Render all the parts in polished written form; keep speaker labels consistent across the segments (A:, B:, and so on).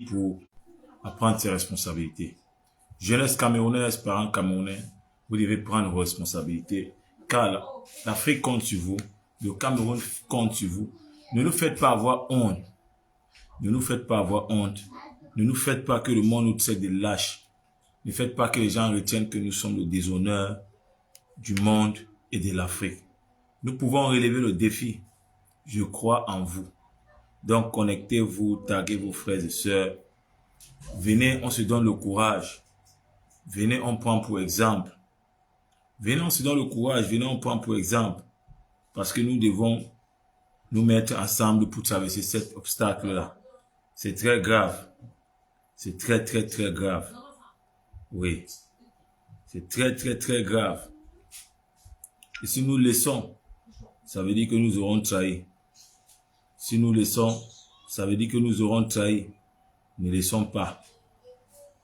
A: pour prendre ses responsabilités. Jeunesse camerounaise, parents camerounais, vous devez prendre vos responsabilités car l'Afrique compte sur vous, le Cameroun compte sur vous. Ne nous faites pas avoir honte. Ne nous faites pas avoir honte. Ne nous faites pas que le monde nous traite de lâches. Ne faites pas que les gens retiennent que nous sommes le déshonneur du monde et de l'Afrique. Nous pouvons relever le défi. Je crois en vous. Donc, connectez-vous, taguez vos frères et sœurs. Venez, on se donne le courage. Venez, on prend pour exemple. Venez, on se donne le courage. Venez, on prend pour exemple. Parce que nous devons nous mettre ensemble pour traverser cet obstacle-là. C'est très grave. C'est très, très, très grave. Oui. C'est très, très, très grave. Et si nous laissons, ça veut dire que nous aurons trahi. Si nous laissons, ça veut dire que nous aurons trahi. Ne laissons pas.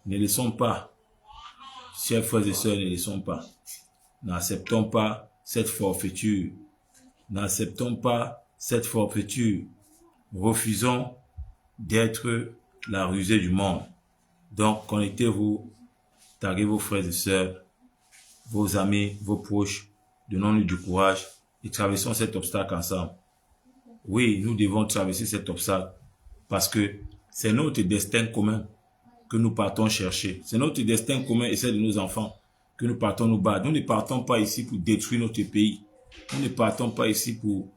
A: Ne laissons pas. Chers frères et sœurs, ne laissons pas. N'acceptons pas cette forfaiture. N'acceptons pas cette forfaiture. Refusons d'être la rusée du monde. Donc, connectez-vous, taguez vos frères et sœurs, vos amis, vos proches, donnons-nous du courage et traversons cet obstacle ensemble. Oui, nous devons traverser cet obstacle parce que c'est notre destin commun que nous partons chercher. C'est notre destin commun et celle de nos enfants que nous partons nous battre. Nous ne partons pas ici pour détruire notre pays. Nous ne partons pas ici pour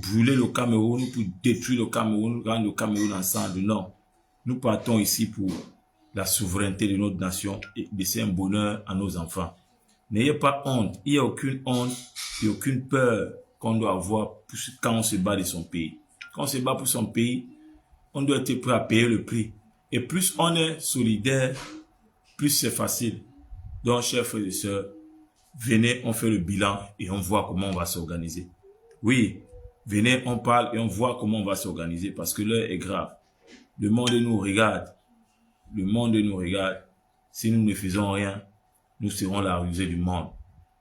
A: brûler le Cameroun, pour détruire le Cameroun, rendre le Cameroun ensemble. Non. Nous partons ici pour la souveraineté de notre nation et laisser un bonheur à nos enfants. N'ayez pas honte. Il n'y a aucune honte et aucune peur qu'on doit avoir quand on se bat de son pays. Quand on se bat pour son pays, on doit être prêt à payer le prix. Et plus on est solidaire, plus c'est facile. Donc, chers frères et sœurs, venez, on fait le bilan et on voit comment on va s'organiser. Oui, venez, on parle et on voit comment on va s'organiser parce que l'heure est grave. Le monde nous regarde. Le monde nous regarde. Si nous ne faisons rien, nous serons la rusée du monde.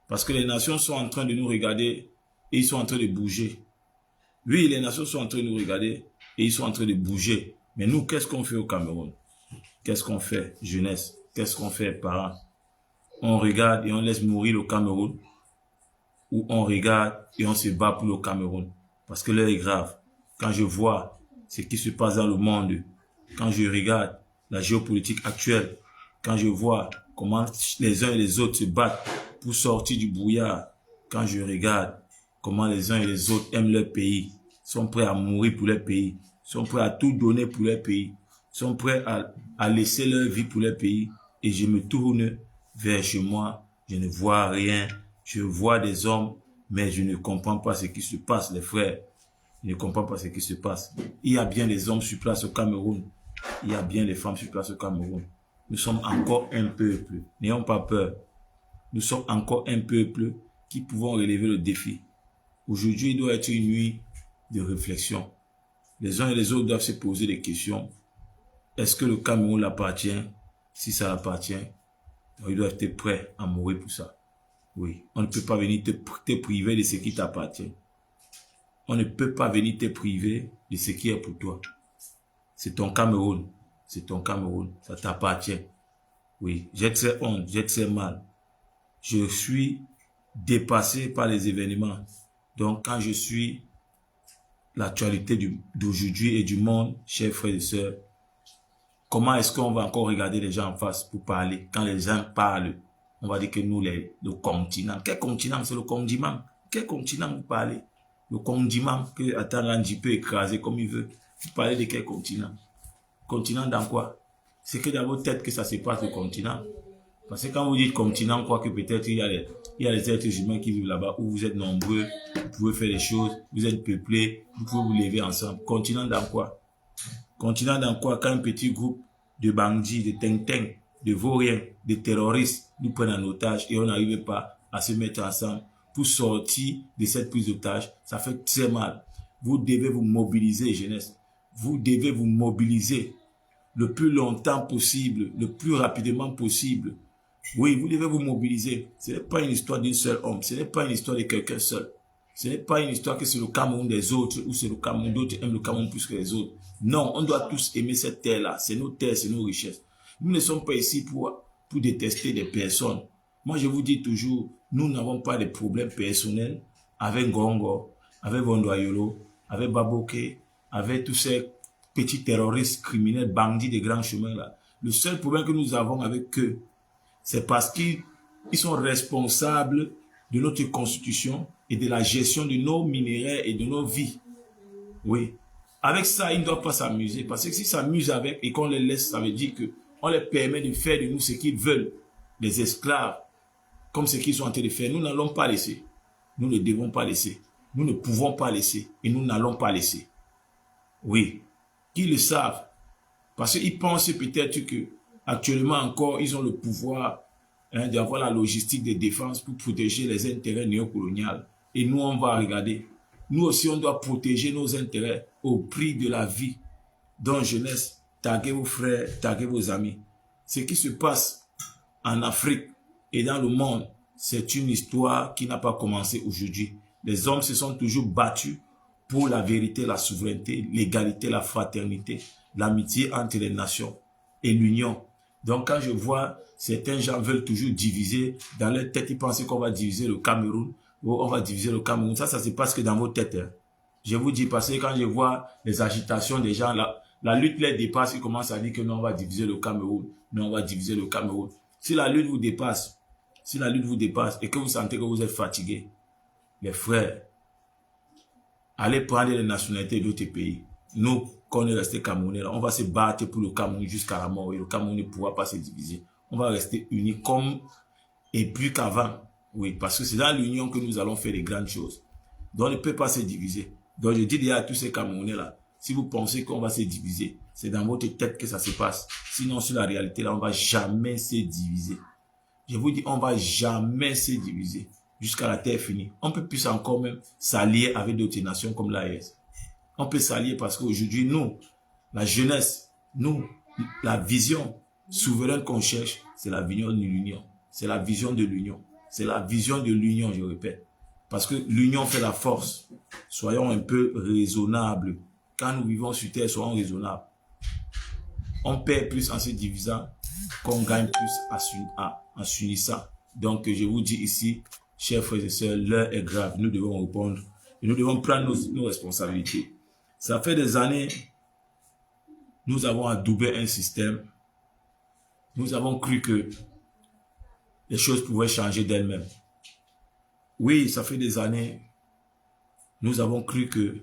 A: Parce que les nations sont en train de nous regarder et ils sont en train de bouger. Oui, les nations sont en train de nous regarder et ils sont en train de bouger. Mais nous, qu'est-ce qu'on fait au Cameroun? Qu'est-ce qu'on fait, jeunesse? Qu'est-ce qu'on fait, parents? On regarde et on laisse mourir le Cameroun ou on regarde et on se bat pour le Cameroun? Parce que l'heure est grave. Quand je vois ce qui se passe dans le monde, quand je regarde la géopolitique actuelle, quand je vois comment les uns et les autres se battent pour sortir du brouillard, quand je regarde comment les uns et les autres aiment leur pays, sont prêts à mourir pour leur pays, sont prêts à tout donner pour leur pays, sont prêts à laisser leur vie pour leur pays, et je me tourne vers chez moi, je ne vois rien, je vois des hommes, mais je ne comprends pas ce qui se passe, les frères. Je ne comprends pas ce qui se passe. Il y a bien des hommes sur place au Cameroun. Il y a bien des femmes sur place au Cameroun. Nous sommes encore un peuple. N'ayons pas peur. Nous sommes encore un peuple qui pouvons relever le défi. Aujourd'hui, il doit être une nuit de réflexion. Les uns et les autres doivent se poser des questions. Est-ce que le Cameroun l'appartient? Si ça l'appartient, ils doivent être prêts à mourir pour ça. Oui, on ne peut pas venir te priver de ce qui t'appartient. On ne peut pas venir te priver de ce qui est pour toi. C'est ton Cameroun. C'est ton Cameroun. Ça t'appartient. Oui, j'ai très honte, j'ai très mal. Je suis dépassé par les événements. Donc, quand je suis l'actualité d'aujourd'hui et du monde, chers frères et sœurs, comment est-ce qu'on va encore regarder les gens en face pour parler? Quand les gens parlent, on va dire que nous, le continent. Quel continent? C'est le condiment. Quel continent vous parlez? Le condiment que Atalandi peut écraser comme il veut. Vous parlez de quel continent? Continent dans quoi? C'est que dans votre tête que ça se passe le continent. Parce que quand vous dites continent, on croit que peut-être il y a les êtres humains qui vivent là-bas où vous êtes nombreux, vous pouvez faire des choses, vous êtes peuplés, vous pouvez vous lever ensemble. Continent dans quoi? Continent dans quoi? Quand un petit groupe de bandits, de teng-teng, de vauriens, de terroristes nous prennent en otage et on n'arrive pas à se mettre ensemble pour sortir de cette prise d'otage, ça fait très mal. Vous devez vous mobiliser, jeunesse. Vous devez vous mobiliser le plus longtemps possible, le plus rapidement possible. Oui, vous devez vous mobiliser. Ce n'est pas une histoire d'un seul homme. Ce n'est pas une histoire de quelqu'un seul. Ce n'est pas une histoire que c'est le Cameroun des autres ou c'est le Cameroun, d'autres aiment le Cameroun plus que les autres. Non, on doit tous aimer cette terre-là. C'est nos terres, c'est nos richesses. Nous ne sommes pas ici pour détester des personnes. Moi, je vous dis toujours, nous n'avons pas de problèmes personnels avec Gongo, avec Vondoayolo, avec Baboke, avec tous ces petits terroristes criminels, bandits des grands chemins là. Le seul problème que nous avons avec eux, c'est parce qu'ils sont responsables de notre constitution et de la gestion de nos minéraux et de nos vies. Oui. Avec ça, ils ne doivent pas s'amuser. Parce que s'ils s'amusent avec et qu'on les laisse, ça veut dire qu'on les permet de faire de nous ce qu'ils veulent. Des esclaves, comme ce qu'ils sont en train de faire. Nous n'allons pas laisser. Nous ne devons pas laisser. Nous ne pouvons pas laisser. Et nous n'allons pas laisser. Oui. Qu'ils le savent. Parce qu'ils pensent peut-être que actuellement encore, ils ont le pouvoir d'avoir la logistique de défense pour protéger les intérêts néocoloniaux. Et nous, on va regarder. Nous aussi, on doit protéger nos intérêts au prix de la vie. Donc, jeunesse, taguez vos frères, taguez vos amis. Ce qui se passe en Afrique et dans le monde, c'est une histoire qui n'a pas commencé aujourd'hui. Les hommes se sont toujours battus pour la vérité, la souveraineté, l'égalité, la fraternité, l'amitié entre les nations et l'union. Donc, quand je vois certains gens veulent toujours diviser, dans leur tête, ils pensent qu'on va diviser le Cameroun, ou on va diviser le Cameroun. Ça se passe que dans vos têtes. Hein. Je vous dis, parce que quand je vois les agitations des gens, la lutte les dépasse, ils commencent à dire que non, on va diviser le Cameroun, non, on va diviser le Cameroun. Si la lutte vous dépasse, et que vous sentez que vous êtes fatigué, les frères, allez prendre les nationalités d'autres pays. Nous, qu'on est resté Camerounais, on va se battre pour le Cameroun jusqu'à la mort et le Cameroun ne pourra pas se diviser. On va rester unis comme et plus qu'avant. Oui, parce que c'est dans l'union que nous allons faire les grandes choses. Donc, on ne peut pas se diviser. Donc, je dis déjà à tous ces Camerounais-là, si vous pensez qu'on va se diviser, c'est dans votre tête que ça se passe. Sinon, sur la réalité, là, on ne va jamais se diviser. Je vous dis, on ne va jamais se diviser jusqu'à la terre finie. On peut plus encore même s'allier avec d'autres nations comme l'AES. On peut s'allier parce qu'aujourd'hui, nous, la jeunesse, nous, la vision souveraine qu'on cherche, c'est la vision de l'union. C'est la vision de l'union. C'est la vision de l'union, je répète. Parce que l'union fait la force. Soyons un peu raisonnables. Quand nous vivons sur terre, soyons raisonnables. On perd plus en se divisant qu'on gagne plus en s'unissant. Donc, je vous dis ici, chers frères et sœurs, l'heure est grave. Nous devons répondre et nous devons prendre nos responsabilités. Ça fait des années, nous avons adoubé un système. Nous avons cru que les choses pouvaient changer d'elles-mêmes. Oui, ça fait des années, nous avons cru que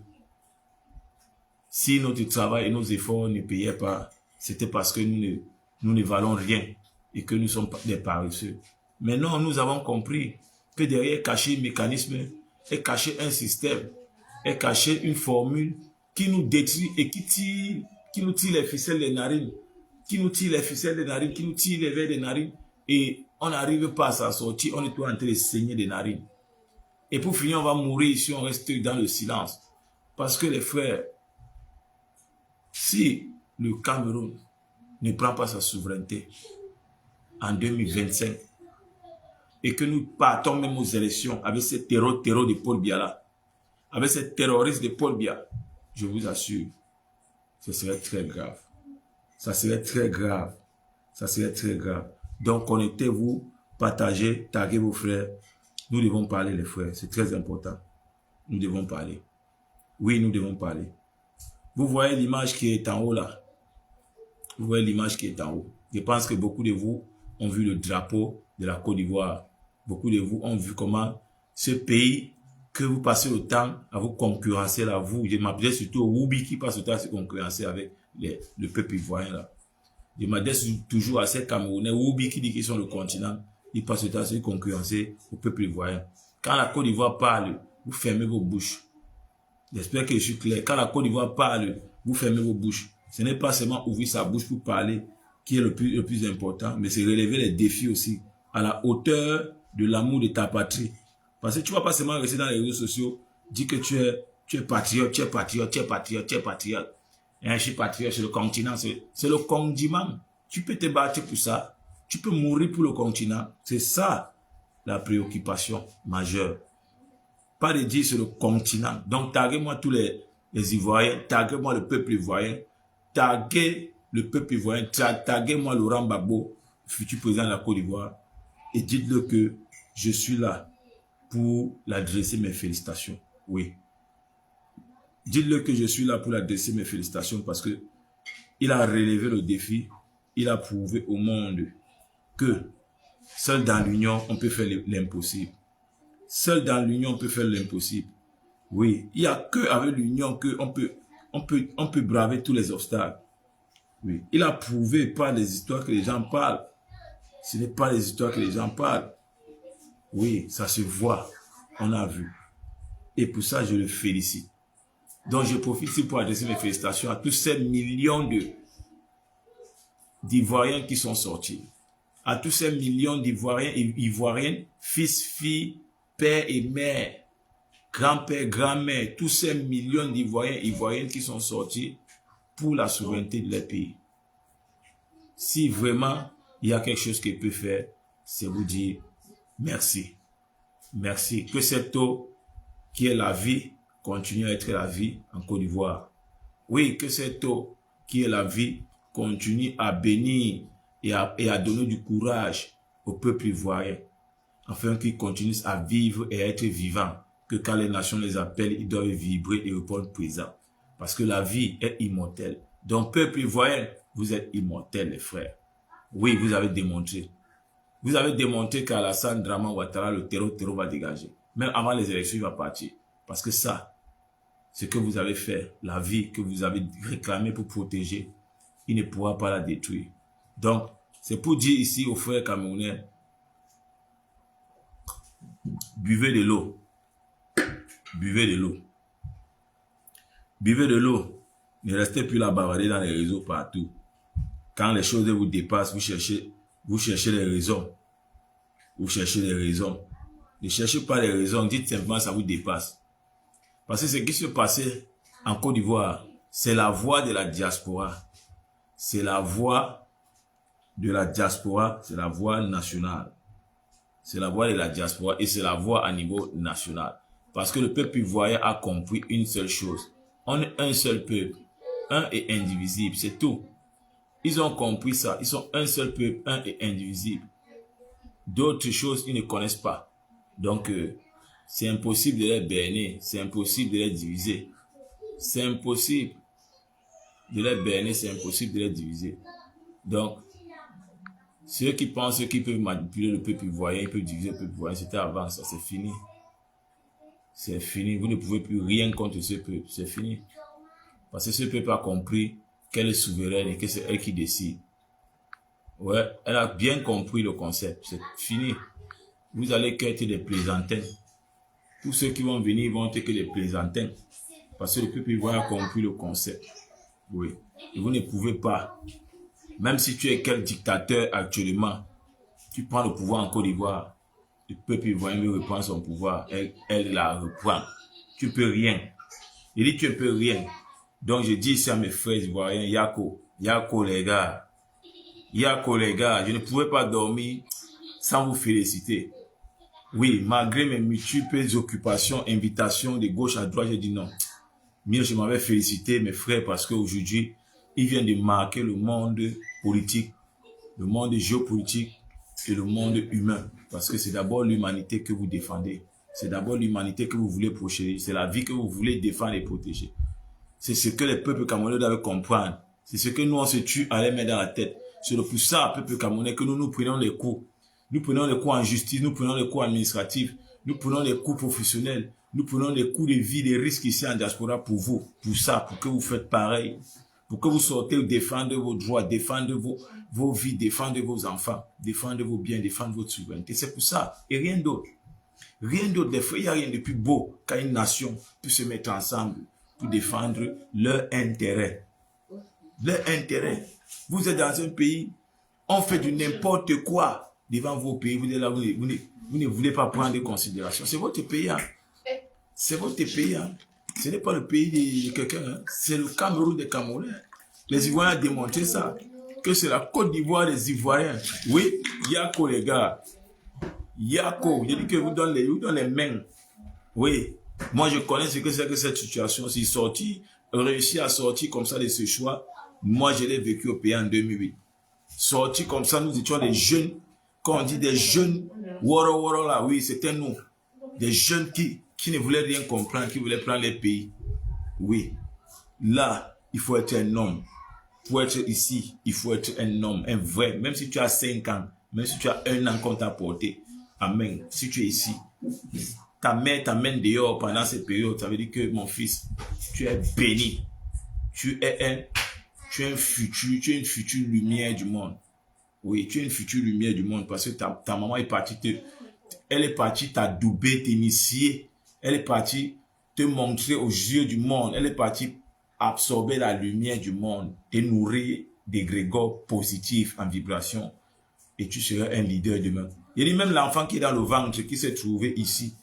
A: si notre travail et nos efforts ne payaient pas, c'était parce que nous ne valons rien et que nous sommes des paresseux. Mais non, nous avons compris que derrière caché un mécanisme, est caché un système, est caché une formule qui nous détruit et qui nous tire les ficelles des narines, qui nous tire les ficelles des narines, qui nous tire les verres des narines et on n'arrive pas à s'en sortir, on est tout en train de saigner des narines. Et pour finir, on va mourir si on reste dans le silence. Parce que les frères, si le Cameroun ne prend pas sa souveraineté en 2025 et que nous partons même aux élections avec ce terreau de Paul Biya là, avec ces terroristes de Paul Biya, je vous assure, ce serait très grave. Ça serait très grave. Ça serait très grave. Donc, connectez-vous, partagez, taguez vos frères. Nous devons parler, les frères. C'est très important. Nous devons parler. Oui, nous devons parler. Vous voyez l'image qui est en haut là. Vous voyez l'image qui est en haut. Je pense que beaucoup de vous ont vu le drapeau de la Côte d'Ivoire. Beaucoup de vous ont vu comment ce pays que vous passez le temps à vous concurrencer là, vous, je m'appelais surtout au Woubi qui passe le temps à se concurrencer avec le peuple ivoirien là. Je m'adresse toujours à ces Camerounais, Woubi qui dit qu'ils sont le continent, ils passent le temps à se concurrencer au peuple ivoirien. Quand la Côte d'Ivoire parle, vous fermez vos bouches. J'espère que je suis clair. Quand la Côte d'Ivoire parle, vous fermez vos bouches. Ce n'est pas seulement ouvrir sa bouche pour parler qui est le plus important, mais c'est relever les défis aussi à la hauteur de l'amour de ta patrie. Parce que tu ne vas pas seulement rester dans les réseaux sociaux, dire que tu es patriote, tu es patriote, tu es patriote, tu es patriote. Et je suis patriote sur le continent, c'est le condiment. Tu peux te battre pour ça, tu peux mourir pour le continent. C'est ça la préoccupation majeure. Pas de dire sur le continent. Donc, taguez-moi tous les Ivoiriens, taguez-moi le peuple ivoirien, taguez le peuple ivoirien, taguez-moi Laurent Gbagbo, futur président de la Côte d'Ivoire, et dites-le que je suis là pour l'adresser mes félicitations. Oui. Dites-le que je suis là pour l'adresser mes félicitations parce que il a relevé le défi, il a prouvé au monde que seul dans l'union, on peut faire l'impossible. Seul dans l'union, on peut faire l'impossible. Oui, il n'y a qu'avec l'union qu'on peut braver tous les obstacles. Oui, il a prouvé par les histoires que les gens parlent. Ce n'est pas les histoires que les gens parlent. Oui, ça se voit. On a vu. Et pour ça, je le félicite. Donc, je profite ici pour adresser mes félicitations à tous ces millions d'Ivoiriens qui sont sortis. À tous ces millions d'Ivoiriens et Ivoiriennes, fils, filles, père et mère, grand-père, grand-mère, tous ces millions d'Ivoiriens et Ivoiriennes qui sont sortis pour la souveraineté de leur pays. Si vraiment il y a quelque chose qu'il peut faire, c'est vous dire merci. Merci. Que cette eau qui est la vie continue à être la vie en Côte d'Ivoire. Oui, que cette eau qui est la vie continue à bénir et à donner du courage au peuple ivoirien, afin qu'ils continuent à vivre et à être vivants, que quand les nations les appellent, ils doivent vibrer et répondre présent. Parce que la vie est immortelle. Donc, peuple ivoirien, vous êtes immortels, les frères. Oui, vous avez démontré. Vous avez démontré qu'Alassane Draman Ouattara, le terreau va dégager. Même avant les élections, il va partir. Parce que ça, ce que vous avez fait, la vie que vous avez réclamée pour protéger, il ne pourra pas la détruire. Donc, c'est pour dire ici aux frères camerounais, buvez de l'eau. Buvez de l'eau. Buvez de l'eau. Ne restez plus là bavarder dans les réseaux partout. Quand les choses vous dépassent, vous cherchez les raisons. Vous cherchez les raisons. Ne cherchez pas les raisons. Dites simplement ça vous dépasse. Parce que ce qui se passait en Côte d'Ivoire, c'est la voix de la diaspora. C'est la voix de la diaspora. C'est la voix nationale. C'est la voix de la diaspora et c'est la voix à niveau national. Parce que le peuple ivoirien a compris une seule chose. On est un seul peuple. Un et indivisible. C'est tout. Ils ont compris ça. Ils sont un seul peuple, un et indivisible. D'autres choses, ils ne connaissent pas. Donc, c'est impossible de les berner. C'est impossible de les diviser. C'est impossible de les berner. C'est impossible de les diviser. Donc, ceux qui pensent qu'ils peuvent manipuler le peuple ivoirien, ils peuvent diviser le peuple ivoirien, c'était avant ça. C'est fini. C'est fini. Vous ne pouvez plus rien contre ce peuple. C'est fini. Parce que ce peuple a compris qu'elle est souveraine et que c'est elle qui décide. Ouais, elle a bien compris le concept. C'est fini. Vous allez qu'être des plaisantins. Tous ceux qui vont venir vont être que des plaisantins. Parce que le peuple ivoirien a compris le concept. Oui. Et vous ne pouvez pas. Même si tu es quel dictateur actuellement, tu prends le pouvoir en Côte d'Ivoire. Le peuple ivoirien veut reprendre son pouvoir. Elle la reprend. Tu peux rien. Il dit tu ne peux rien. Donc je dis ici à mes frères ivoiriens, Yako les gars. Yako les gars, je ne pouvais pas dormir sans vous féliciter. Oui, malgré mes multiples occupations, invitations de gauche à droite, j'ai dit non. Mieux, je m'avais félicité mes frères parce qu'aujourd'hui, ils viennent de marquer le monde politique, le monde géopolitique et le monde humain. Parce que c'est d'abord l'humanité que vous défendez. C'est d'abord l'humanité que vous voulez protéger. C'est la vie que vous voulez défendre et protéger. C'est ce que les peuples camerounais doivent comprendre. C'est ce que nous, on se tue à les mettre dans la tête. C'est le plus ça, peuple camerounais, que nous prenons les coups. Nous prenons les coups en justice, nous prenons les coups administratifs, nous prenons les coups professionnels, nous prenons les coups de vie, les risques ici en diaspora pour vous. Pour ça, pour que vous faites pareil. Pour que vous sortez défendre vos droits, défendre vos vies, défendre vos enfants, défendre vos biens, défendre votre souveraineté. C'est pour ça. Et rien d'autre. Rien d'autre. Des fois, il n'y a rien de plus beau quand une nation peut se mettre ensemble pour défendre leur intérêt. Leur intérêt. Vous êtes dans un pays, on fait du n'importe quoi devant vos pays. Vous êtes là, vous ne voulez pas prendre en considération. C'est votre pays. Hein. C'est votre pays. Hein. Ce n'est pas le pays de quelqu'un. Hein. C'est le Cameroun des Camerounais. Les Ivoiriens ont démontré ça. Que c'est la Côte d'Ivoire des Ivoiriens. Oui, Yako les gars. Yako. Je dis que vous donnez les mains. Oui, moi je connais ce que c'est que cette situation. Si sorti, réussir à sortir comme ça de ce choix, moi je l'ai vécu au pays en 2008. Sorti comme ça, nous étions des jeunes, quand on dit des jeunes, woro woro là, oui, c'était nous. Des jeunes qui ne voulaient rien comprendre, qui voulaient prendre les pays. Oui, là, il faut être un homme. Pour être ici, il faut être un homme, un vrai. Même si tu as 5 ans, même si tu as 1 an qu'on t'a porté. Amen. Si tu es ici, ta mère t'amène dehors pendant cette période, ça veut dire que mon fils, tu es béni. Tu es un futur, tu es une future lumière du monde. Oui, tu es une future lumière du monde parce que ta maman est partie elle est partie t'adouber, t'initier. Elle est partie te montrer aux yeux du monde. Elle est partie absorber la lumière du monde, te nourrir des grégores positifs en vibration. Et tu seras un leader demain. Il y a même l'enfant qui est dans le ventre, qui s'est trouvé ici,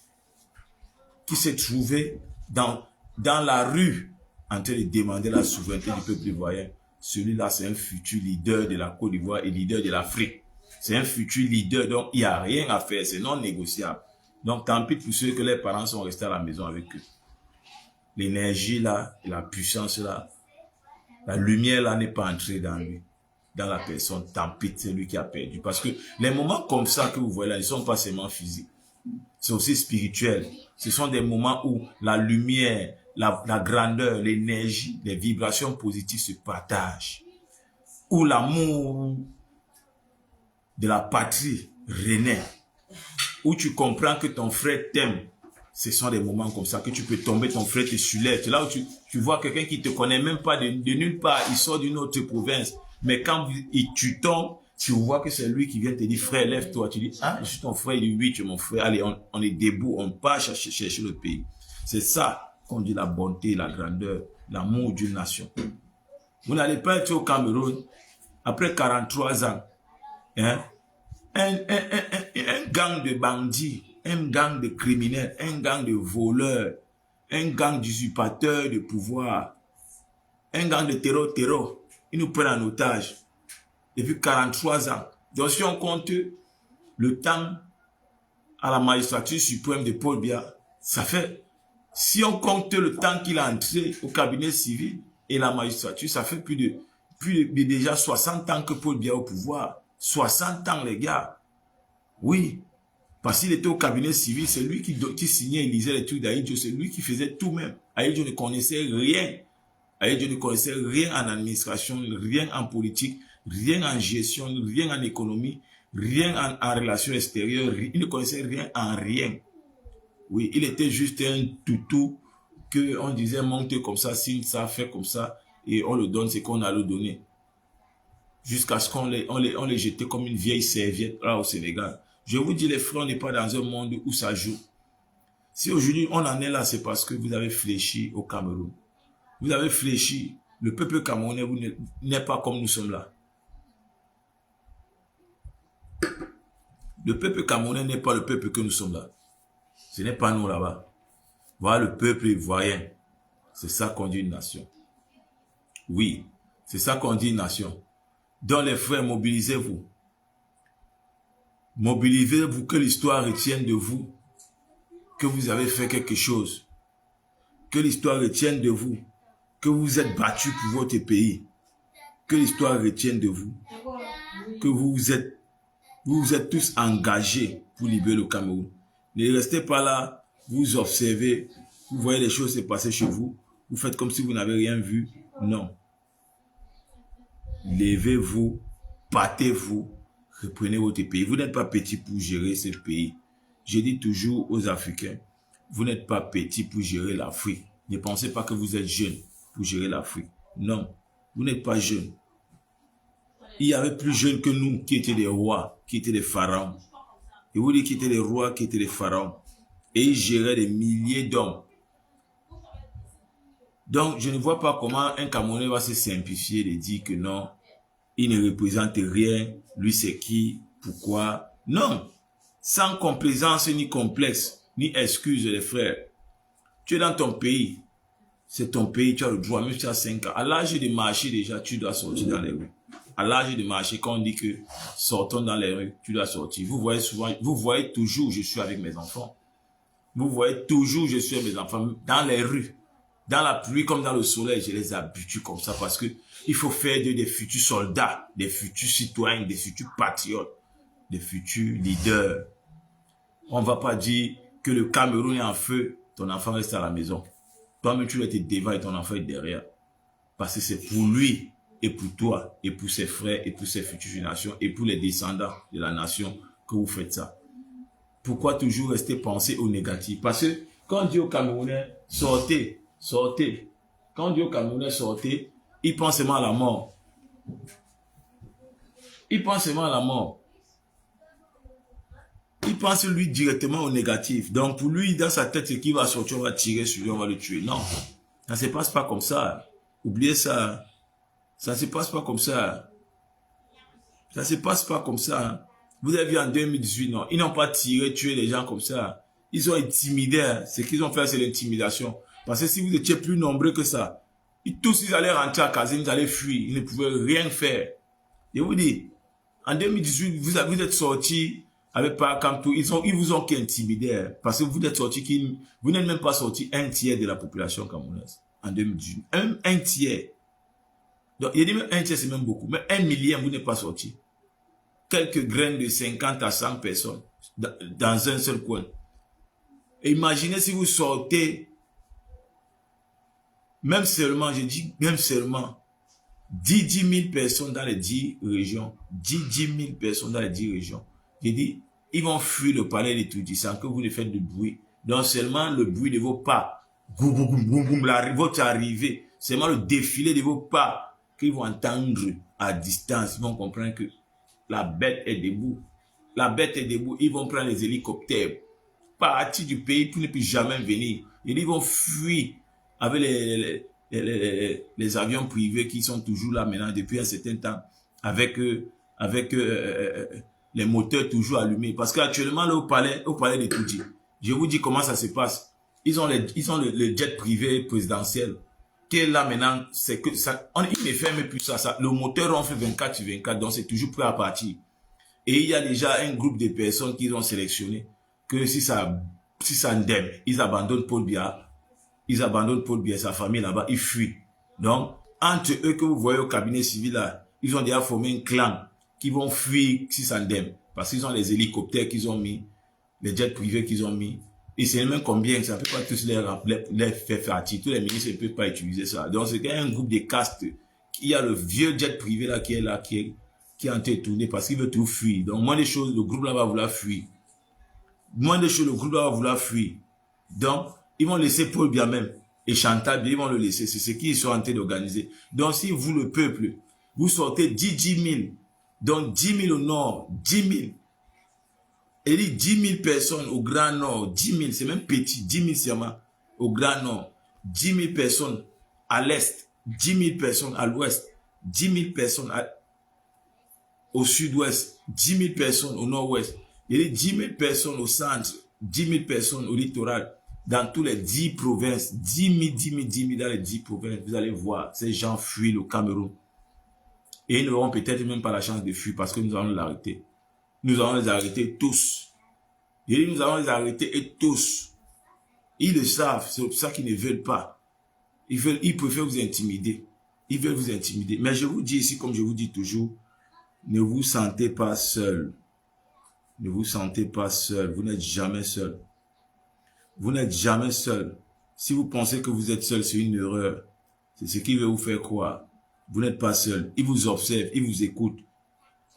A: qui s'est trouvé dans la rue en train de demander la souveraineté du peuple ivoirien. Celui-là, c'est un futur leader de la Côte d'Ivoire et leader de l'Afrique. C'est un futur leader, donc il n'y a rien à faire, c'est non négociable. Donc tant pis pour ceux que les parents sont restés à la maison avec eux. L'énergie là, la puissance là, la lumière là n'est pas entrée dans lui, dans la personne. Tant pis, c'est lui qui a perdu. Parce que les moments comme ça que vous voyez là, ils ne sont pas seulement physiques. C'est aussi spirituel. Ce sont des moments où la lumière, la grandeur, l'énergie, les vibrations positives se partagent. Où l'amour de la patrie renaît. Où tu comprends que ton frère t'aime. Ce sont des moments comme ça que tu peux tomber, ton frère te soulève. C'est là où tu vois quelqu'un qui te connaît même pas de nulle part. Il sort d'une autre province. Mais quand tu tombes, tu vois que c'est lui qui vient te dire, frère, lève-toi. Tu dis, ah, je suis ton frère. Il dit, oui, tu es mon frère. Allez, on est debout. On part chercher le pays. C'est ça qu'on dit la bonté, la grandeur, l'amour d'une nation. Vous n'allez pas être au Cameroun après 43 ans. Hein? Un gang de bandits, un gang de criminels, un gang de voleurs, un gang d'usurpateurs de pouvoir, un gang de terror. Ils nous prennent en otage depuis 43 ans. Donc si on compte le temps à la magistrature suprême de Paul Biya, ça fait, si on compte le temps qu'il a entré au cabinet civil et la magistrature, ça fait plus de déjà 60 ans que Paul Biya est au pouvoir. 60 ans, les gars. Oui. Parce qu'il était au cabinet civil, c'est lui qui signait et lisait les trucs d'Aïdjo, c'est lui qui faisait tout même. Aïdjo ne connaissait rien. Aïdjo ne connaissait rien en administration, rien en politique, rien en gestion, rien en économie, rien en relations extérieures. Il ne connaissait rien en rien. Oui, il était juste un toutou que on disait monte comme ça, signe ça, fait comme ça, et on le donne ce qu'on a le donné. Jusqu'à ce qu'on les jetait comme une vieille serviette là au Sénégal. Je vous dis, les frères, on n'est pas dans un monde où ça joue. Si aujourd'hui on en est là, c'est parce que vous avez fléchi au Cameroun. Vous avez fléchi. Le peuple camerounais n'est pas comme nous sommes là. Le peuple camerounais n'est pas le peuple que nous sommes là. Ce n'est pas nous là-bas. Voilà le peuple ivoirien. C'est ça qu'on dit une nation. Oui, c'est ça qu'on dit une nation. Donc les frères, mobilisez-vous. Mobilisez-vous, que l'histoire retienne de vous que vous avez fait quelque chose. Que l'histoire retienne de vous que vous êtes battus pour votre pays. Que l'histoire retienne de vous que vous vous êtes tous engagés pour libérer le Cameroun. Ne restez pas là, vous observez, vous voyez les choses se passer chez vous, vous faites comme si vous n'avez rien vu. Non. Levez-vous, battez-vous, reprenez votre pays. Vous n'êtes pas petit pour gérer ce pays. Je dis toujours aux Africains, vous n'êtes pas petit pour gérer l'Afrique. Ne pensez pas que vous êtes jeune pour gérer l'Afrique. Non, vous n'êtes pas jeune. Il y avait plus jeunes que nous qui étaient des rois, qui étaient des pharaons. Et vous dites qui étaient des rois, qui étaient des pharaons. Et ils géraient des milliers d'hommes. Donc, je ne vois pas comment un Camerounais va se simplifier de dire que non, il ne représente rien, lui c'est qui, pourquoi. Non, sans complaisance ni complexe, ni excuse les frères. Tu es dans ton pays, c'est ton pays, tu as le droit, même si tu as 5 ans. À l'âge de marcher déjà, tu dois sortir dans les rues. À l'âge de marcher, quand on dit que sortons dans les rues, tu dois sortir. Vous voyez souvent, vous voyez toujours, je suis avec mes enfants. Vous voyez, toujours je suis avec mes enfants dans les rues, dans la pluie comme dans le soleil, je les habitue comme ça parce que il faut faire des futurs soldats, des futurs citoyens, des futurs patriotes, des futurs leaders. On ne va pas dire que le Cameroun est en feu, ton enfant reste à la maison. Toi-même, tu dois être devant et ton enfant est derrière. Parce que c'est pour lui et pour toi et pour ses frères et pour ses futures générations et pour les descendants de la nation que vous faites ça. Pourquoi toujours rester penser au négatif? Parce que quand on dit aux Camerounais, sortez, sortez. Quand on dit aux Camerounais, sortez, ils pensent seulement à la mort. Ils pensent seulement à la mort. Il pense lui directement au négatif. Donc pour lui, dans sa tête, c'est qu'il va sortir, on va tirer sur lui, on va le tuer. Non, ça ne se passe pas comme ça. Oubliez ça. Ça ne se passe pas comme ça. Ça ne se passe pas comme ça. Vous avez vu en 2018, non, ils n'ont pas tiré, tué les gens comme ça. Ils ont intimidé. Ce qu'ils ont fait, c'est l'intimidation. Parce que si vous étiez plus nombreux que ça, tous ils allaient rentrer à Kazin, ils allaient fuir. Ils ne pouvaient rien faire. Je vous dis, en 2018, vous êtes sortis avec Parakamtou, ils vous ont qu'intimidé. Parce que vous êtes sortis, vous n'êtes même pas sorti un tiers de la population camerounaise en 2018. Un tiers. Donc, il dit même un tiers, c'est même beaucoup. Mais 1 million, vous n'êtes pas sorti. Quelques graines de 50 à 100 personnes dans un seul coin. Et imaginez si vous sortez, même seulement, je dis même seulement, 10 000 personnes dans les 10 régions. 10 000 personnes dans les 10 régions. J'ai dit, ils vont fuir le palais des Toudis sans que vous ne faites de bruit. Donc seulement le bruit de vos pas, votre arrivée, seulement le défilé de vos pas qu'ils vont entendre à distance. Ils vont comprendre que la bête est debout. La bête est debout. Ils vont prendre les hélicoptères, partir du pays pour ne plus jamais venir. Et ils vont fuir avec les avions privés qui sont toujours là maintenant depuis un certain temps, avec les moteurs toujours allumés. Parce qu'actuellement, là, au palais de Toudji, je vous dis comment ça se passe. Ils ont le jet privé présidentiel. Qui est là maintenant, c'est que ça, ils ne ferment plus ça. Le moteur on fait 24/24, donc c'est toujours prêt à partir. Et il y a déjà un groupe de personnes qui ont sélectionné que si ça ndème, ils abandonnent Paul Biya. Ils abandonnent Paul Biya, sa famille là-bas, ils fuient. Donc, entre eux que vous voyez au cabinet civil là, ils ont déjà formé un clan qui vont fuir si ça ndème. Parce qu'ils ont les hélicoptères qu'ils ont mis, les jets privés qu'ils ont mis. Et c'est même combien, ça ne peut pas tous les faire partir. Tous les ministres ne peuvent pas utiliser ça. Donc, c'est un groupe de castes. Il y a le vieux jet privé là, qui est en train de tourner parce qu'il veut tout fuir. Donc, moins de choses, le groupe là va vouloir fuir. Moins de choses, le groupe là va vouloir fuir. Donc, ils vont laisser Paul Biya même. Et Chantal Biya, ils vont le laisser. C'est ce qu'ils sont en train d'organiser. Donc, si vous, le peuple, vous sortez 10 000, donc 10 000 au nord, 10 000. Et dit 10 000 personnes au Grand Nord, 10 000, c'est même petit, 10 000 seulement au Grand Nord, 10 000 personnes à l'Est, 10 000 personnes à l'Ouest, 10 000 personnes au Sud-Ouest, 10 000 personnes au Nord-Ouest, il dit 10 000 personnes au centre, 10 000 personnes au littoral, dans tous les 10 provinces, 10 000, 10 000, 10 000 dans les 10 provinces, vous allez voir, ces gens fuient le Cameroun. Et ils n'auront peut-être même pas la chance de fuir parce que nous allons l'arrêter. Nous allons les arrêter tous. Et nous allons les arrêter et tous. Ils le savent, c'est pour ça qu'ils ne veulent pas. Ils préfèrent vous intimider. Ils veulent vous intimider. Mais je vous dis ici, comme je vous dis toujours, ne vous sentez pas seul. Ne vous sentez pas seul. Vous n'êtes jamais seul. Vous n'êtes jamais seul. Si vous pensez que vous êtes seul, c'est une erreur. C'est ce qui veut vous faire croire. Vous n'êtes pas seul. Ils vous observent, ils vous écoutent.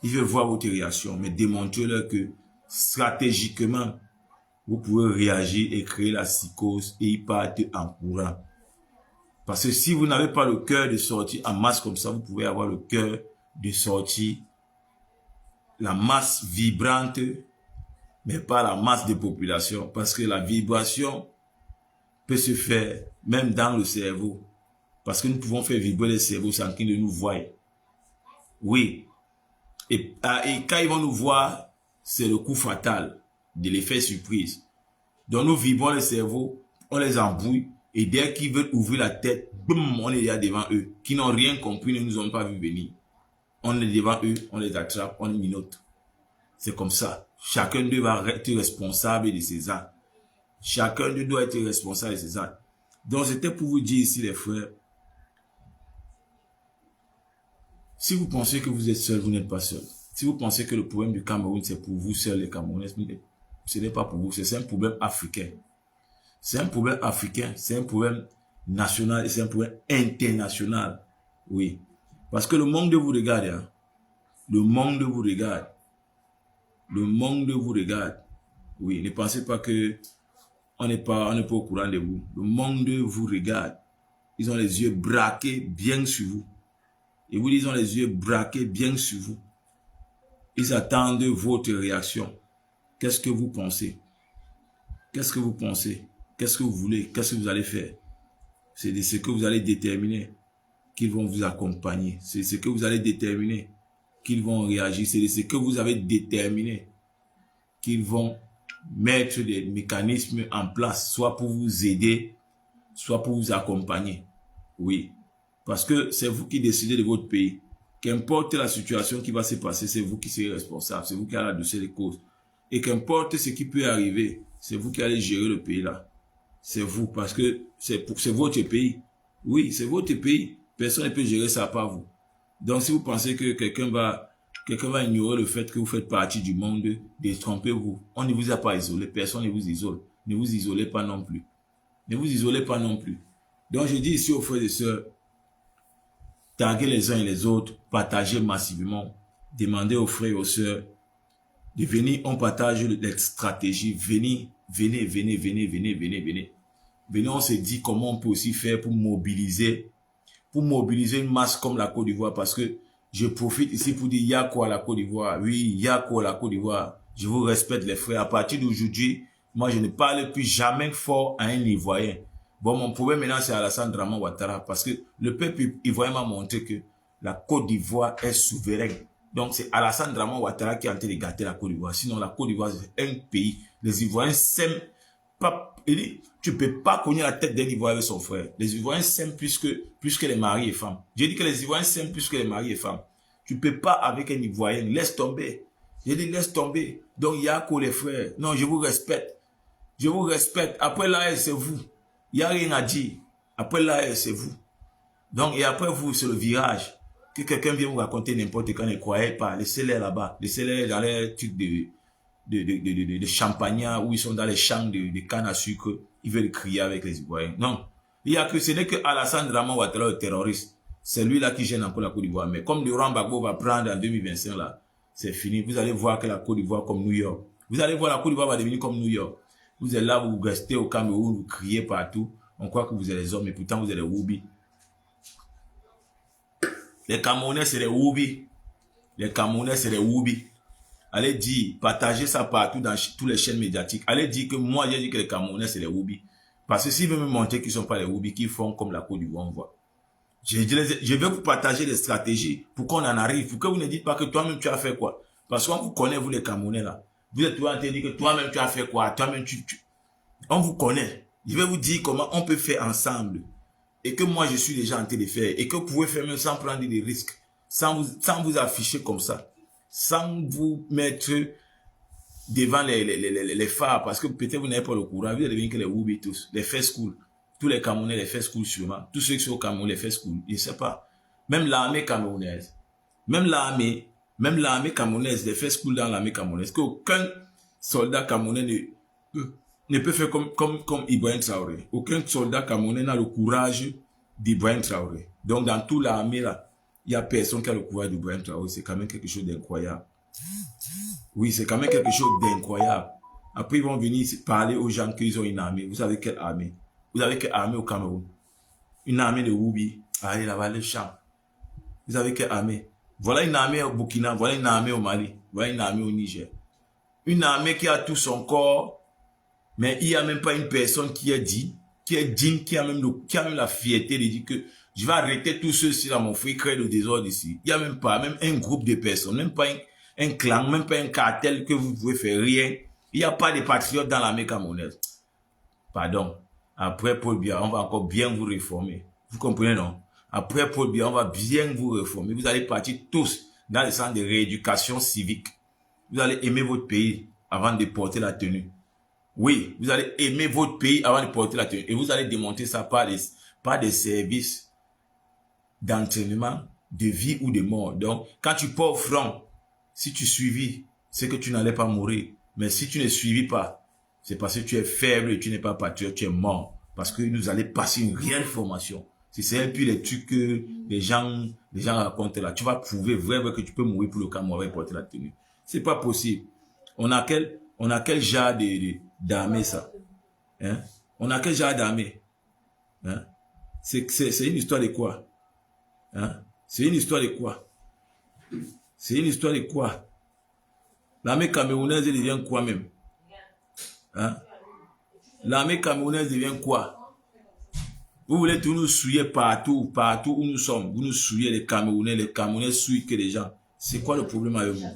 A: Ils veulent voir votre réaction, mais démontrez-leur que stratégiquement, vous pouvez réagir et créer la psychose et ils partent en courant. Parce que si vous n'avez pas le cœur de sortir en masse comme ça, vous pouvez avoir le cœur de sortir la masse vibrante, mais pas la masse de population. Parce que la vibration peut se faire même dans le cerveau. Parce que nous pouvons faire vibrer le cerveau sans qu'ils ne nous voient. Oui. Et quand ils vont nous voir, c'est le coup fatal de l'effet surprise. Donc nous vibrons le cerveau, on les embrouille, et dès qu'ils veulent ouvrir la tête, boum, on est là devant eux, qui n'ont rien compris, ne nous ont pas vu venir. On est devant eux, on les attrape, on les minote. C'est comme ça. Chacun d'eux va être responsable de ses actes. Chacun d'eux doit être responsable de ses actes. Donc, c'était pour vous dire ici, les frères, si vous pensez que vous êtes seul, vous n'êtes pas seul. Si vous pensez que le problème du Cameroun, c'est pour vous seuls, les Camerounais, ce n'est pas pour vous, c'est un problème africain. C'est un problème africain, c'est un problème national et c'est un problème international. Oui. Parce que le monde vous regarde. Hein. Le monde vous regarde. Le monde vous regarde. Oui, ne pensez pas que on n'est pas au courant de vous. Le monde vous regarde. Ils ont les yeux braqués bien sur vous. Et vous, ils ont les yeux braqués bien sur vous. Ils attendent votre réaction. Qu'est-ce que vous pensez? Qu'est-ce que vous pensez? Qu'est-ce que vous voulez? Qu'est-ce que vous allez faire? C'est de ce que vous allez déterminer qu'ils vont vous accompagner. C'est ce que vous allez déterminer qu'ils vont réagir. C'est de ce que vous avez déterminé qu'ils vont mettre des mécanismes en place, soit pour vous aider, soit pour vous accompagner. Oui. Parce que c'est vous qui décidez de votre pays. Qu'importe la situation qui va se passer, c'est vous qui serez responsable. C'est vous qui allez adresser les causes. Et qu'importe ce qui peut arriver, c'est vous qui allez gérer le pays là. C'est vous, parce que c'est votre pays. Oui, c'est votre pays. Personne ne peut gérer ça par vous. Donc, si vous pensez que quelqu'un va ignorer le fait que vous faites partie du monde, détrompez-vous. On ne vous a pas isolé. Personne ne vous isole. Ne vous isolez pas non plus. Ne vous isolez pas non plus. Donc, je dis ici aux frères et sœurs, taguez les uns et les autres, partagez massivement, demandez aux frères et aux sœurs de venir, on partage les stratégies, venez. Venez, on se dit comment on peut aussi faire pour mobiliser une masse comme la Côte d'Ivoire, parce que je profite ici pour dire, il y a quoi à la Côte d'Ivoire? Oui, il y a quoi à la Côte d'Ivoire? Je vous respecte les frères. À partir d'aujourd'hui, moi je ne parle plus jamais fort à un Ivoirien. Bon, mon problème maintenant, c'est Alassane Draman Ouattara, parce que le peuple ivoirien m'a montré que la Côte d'Ivoire est souveraine. Donc, c'est Alassane Draman Ouattara qui est en train de gâter la Côte d'Ivoire. Sinon, la Côte d'Ivoire, c'est un pays. Les Ivoiriens s'aiment pas. Tu peux pas cogner la tête d'un Ivoirien avec son frère. Les Ivoiriens s'aiment plus que les maris et femmes. J'ai dit que les Ivoiriens s'aiment plus que les maris et femmes. Tu peux pas avec un Ivoirien. Laisse tomber. J'ai dit, laisse tomber. Donc, il y a quoi les frères? Non, je vous respecte. Je vous respecte. Après là, c'est vous. Il n'y a rien à dire. Après là, c'est vous. Donc, et après vous, c'est le virage. Que quelqu'un vienne vous raconter n'importe quoi, ne croyez pas. Laissez-les là-bas. Laissez-les dans les trucs de champagnat, où ils sont dans les champs de canne à sucre. Ils veulent crier avec les Ivoiriens. Non. Ce n'est que Alassane Draman Ouattara, le terroriste. C'est lui là qui gêne encore la Côte d'Ivoire. Mais comme Laurent Gbagbo va prendre en 2025 là, c'est fini. Vous allez voir que la Côte d'Ivoire comme New York. Vous allez voir la Côte d'Ivoire va devenir comme New York. Vous êtes là, vous restez au Cameroun, vous criez partout. On croit que vous êtes les hommes, mais pourtant vous êtes les Woubi. Les Camerounais, c'est les Woubi. Les Camerounais, c'est les Woubi. Allez dire, partagez ça partout dans toutes les chaînes médiatiques. Allez dire que moi, j'ai dit que les Camerounais, c'est les Woubi. Parce que s'ils veulent me montrer qu'ils ne sont pas les Woubi, qu'ils font comme la Côte d'Ivoire, on voit. Je vais vous partager des stratégies pour qu'on en arrive. Pour que vous ne dites pas que toi-même, tu as fait quoi. Parce qu'on vous connaît, vous les Camerounais, là. Vous êtes toujours en train de dire que toi-même, tu as fait quoi. Toi-même, on vous connaît. Je vais vous dire comment on peut faire ensemble. Et que moi, je suis déjà en train de faire. Et que vous pouvez faire même sans prendre des risques. Sans vous afficher comme ça. Sans vous mettre devant les phares. Parce que peut-être vous n'avez pas le courage. Vous allez devenir que les Woubi tous. Les first school. Tous les Camerounais, les first school sûrement. Tous ceux qui sont au Cameroun, les first school. Je ne sais pas. Même l'armée camerounaise. Même l'armée camerounaise. Les first school dans l'armée camerounaise. Qu'aucun soldat camerounais ne peut faire comme Ibrahim Traoré. Aucun soldat camerounais n'a le courage d'Ibrahim Traoré. Donc, dans toute l'armée, là, il n'y a personne qui a le courage d'Ibrahim Traoré. C'est quand même quelque chose d'incroyable. Oui, c'est quand même quelque chose d'incroyable. Après, ils vont venir parler aux gens qu'ils ont une armée. Vous savez quelle armée? Vous avez quelle armée au Cameroun? Une armée de Woubi. Allez là-bas, les champs. Vous avez quelle armée? Voilà une armée au Burkina. Voilà une armée au Mali. Voilà une armée au Niger. Une armée qui a tout son corps. Mais il n'y a même pas une personne qui est digne, qui a même la fierté de dire que je vais arrêter tous ceux-ci là, mon frère, créer le désordre ici. Il n'y a même pas, même un groupe de personnes, même pas un clan, même pas un cartel que vous pouvez faire rien. Il n'y a pas de patriotes dans l'armée camerounaise. Pardon. Après Paul Biya, on va encore bien vous réformer. Vous comprenez, non? Après Paul Biya, on va bien vous réformer. Vous allez partir tous dans le centre de rééducation civique. Vous allez aimer votre pays avant de porter la tenue. Oui, vous allez aimer votre pays avant de porter la tenue. Et vous allez démontrer ça par des services d'entraînement, de vie ou de mort. Donc, quand tu pars au front, si tu suivis, c'est que tu n'allais pas mourir. Mais si tu ne suivis pas, c'est parce que tu es faible et tu n'es pas patriote, tu es mort. Parce que nous allons passer une réelle formation. C'est un peu les trucs que les gens racontent là. Tu vas prouver vraiment que tu peux mourir pour le Cameroun avec porter la tenue. C'est pas possible. On a quel genre d'armée ça? Hein? On a quel genre d'armée? Hein? C'est une histoire de quoi? Hein? C'est une histoire de quoi? C'est une histoire de quoi? L'armée camerounaise devient quoi même? Hein? L'armée camerounaise devient quoi? Vous voulez tout nous souiller partout où nous sommes. Vous nous souillez les Camerounais souillent que les gens. C'est quoi le problème avec vous?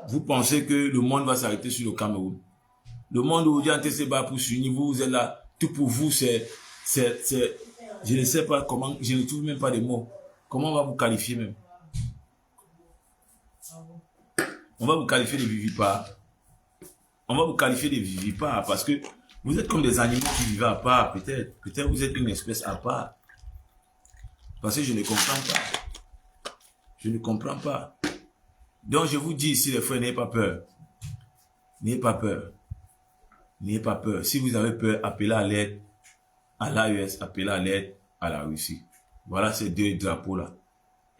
A: Vous pensez que le monde va s'arrêter sur le Cameroun? Le monde aujourd'hui en se bat pour s'unir, vous êtes là, tout pour vous, je ne sais pas comment, je ne trouve même pas de mots. Comment on va vous qualifier même? On va vous qualifier de vivipares. On va vous qualifier de vivipares parce que vous êtes comme des animaux qui vivent à part, peut-être. Peut-être vous êtes une espèce à part. Parce que je ne comprends pas. Je ne comprends pas. Donc je vous dis ici, les frères, n'ayez pas peur. N'ayez pas peur. N'ayez pas peur. Si vous avez peur, appelez à l'aide à l'AES, appelez à l'aide à la Russie. Voilà ces deux drapeaux-là.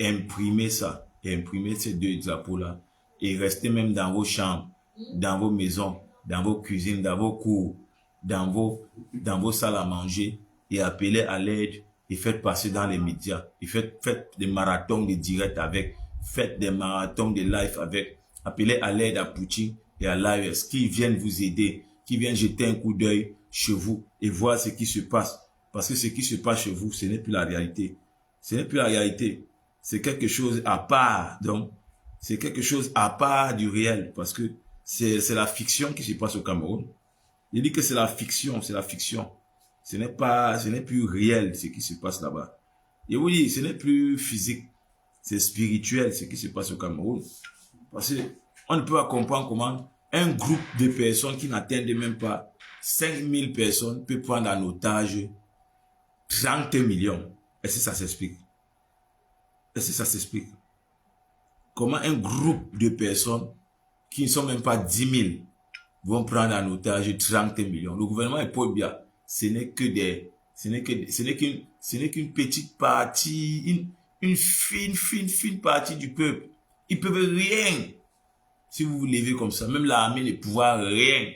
A: Imprimez ça. Imprimez ces deux drapeaux-là. Et restez même dans vos chambres, dans vos maisons, dans vos cuisines, dans vos cours, dans vos salles à manger. Et appelez à l'aide et faites passer dans les médias. Et faites des marathons de direct avec. Faites des marathons de live avec. Appelez à l'aide à Poutine et à l'AES qui viennent vous aider, qui viennent jeter un coup d'œil chez vous et voir ce qui se passe. Parce que ce qui se passe chez vous, ce n'est plus la réalité. Ce n'est plus la réalité. C'est quelque chose à part. Donc, c'est quelque chose à part du réel. Parce que c'est la fiction qui se passe au Cameroun. Il dit que c'est la fiction, c'est la fiction. Ce n'est plus réel ce qui se passe là-bas. Et oui, ce n'est plus physique. C'est spirituel ce qui se passe au Cameroun. Parce que on ne peut pas comprendre comment un groupe de personnes qui n'atteignent même pas 5000 personnes peut prendre en otage 30 millions. Est-ce que ça s'explique? Est-ce que ça s'explique? Comment un groupe de personnes qui ne sont même pas 10 000 vont prendre en otage 30 millions? Le gouvernement est Paul Biya. Ce n'est qu'une petite partie, une fine partie du peuple. Ils peuvent rien. Si vous vous levez comme ça, même l'armée ne pourra rien.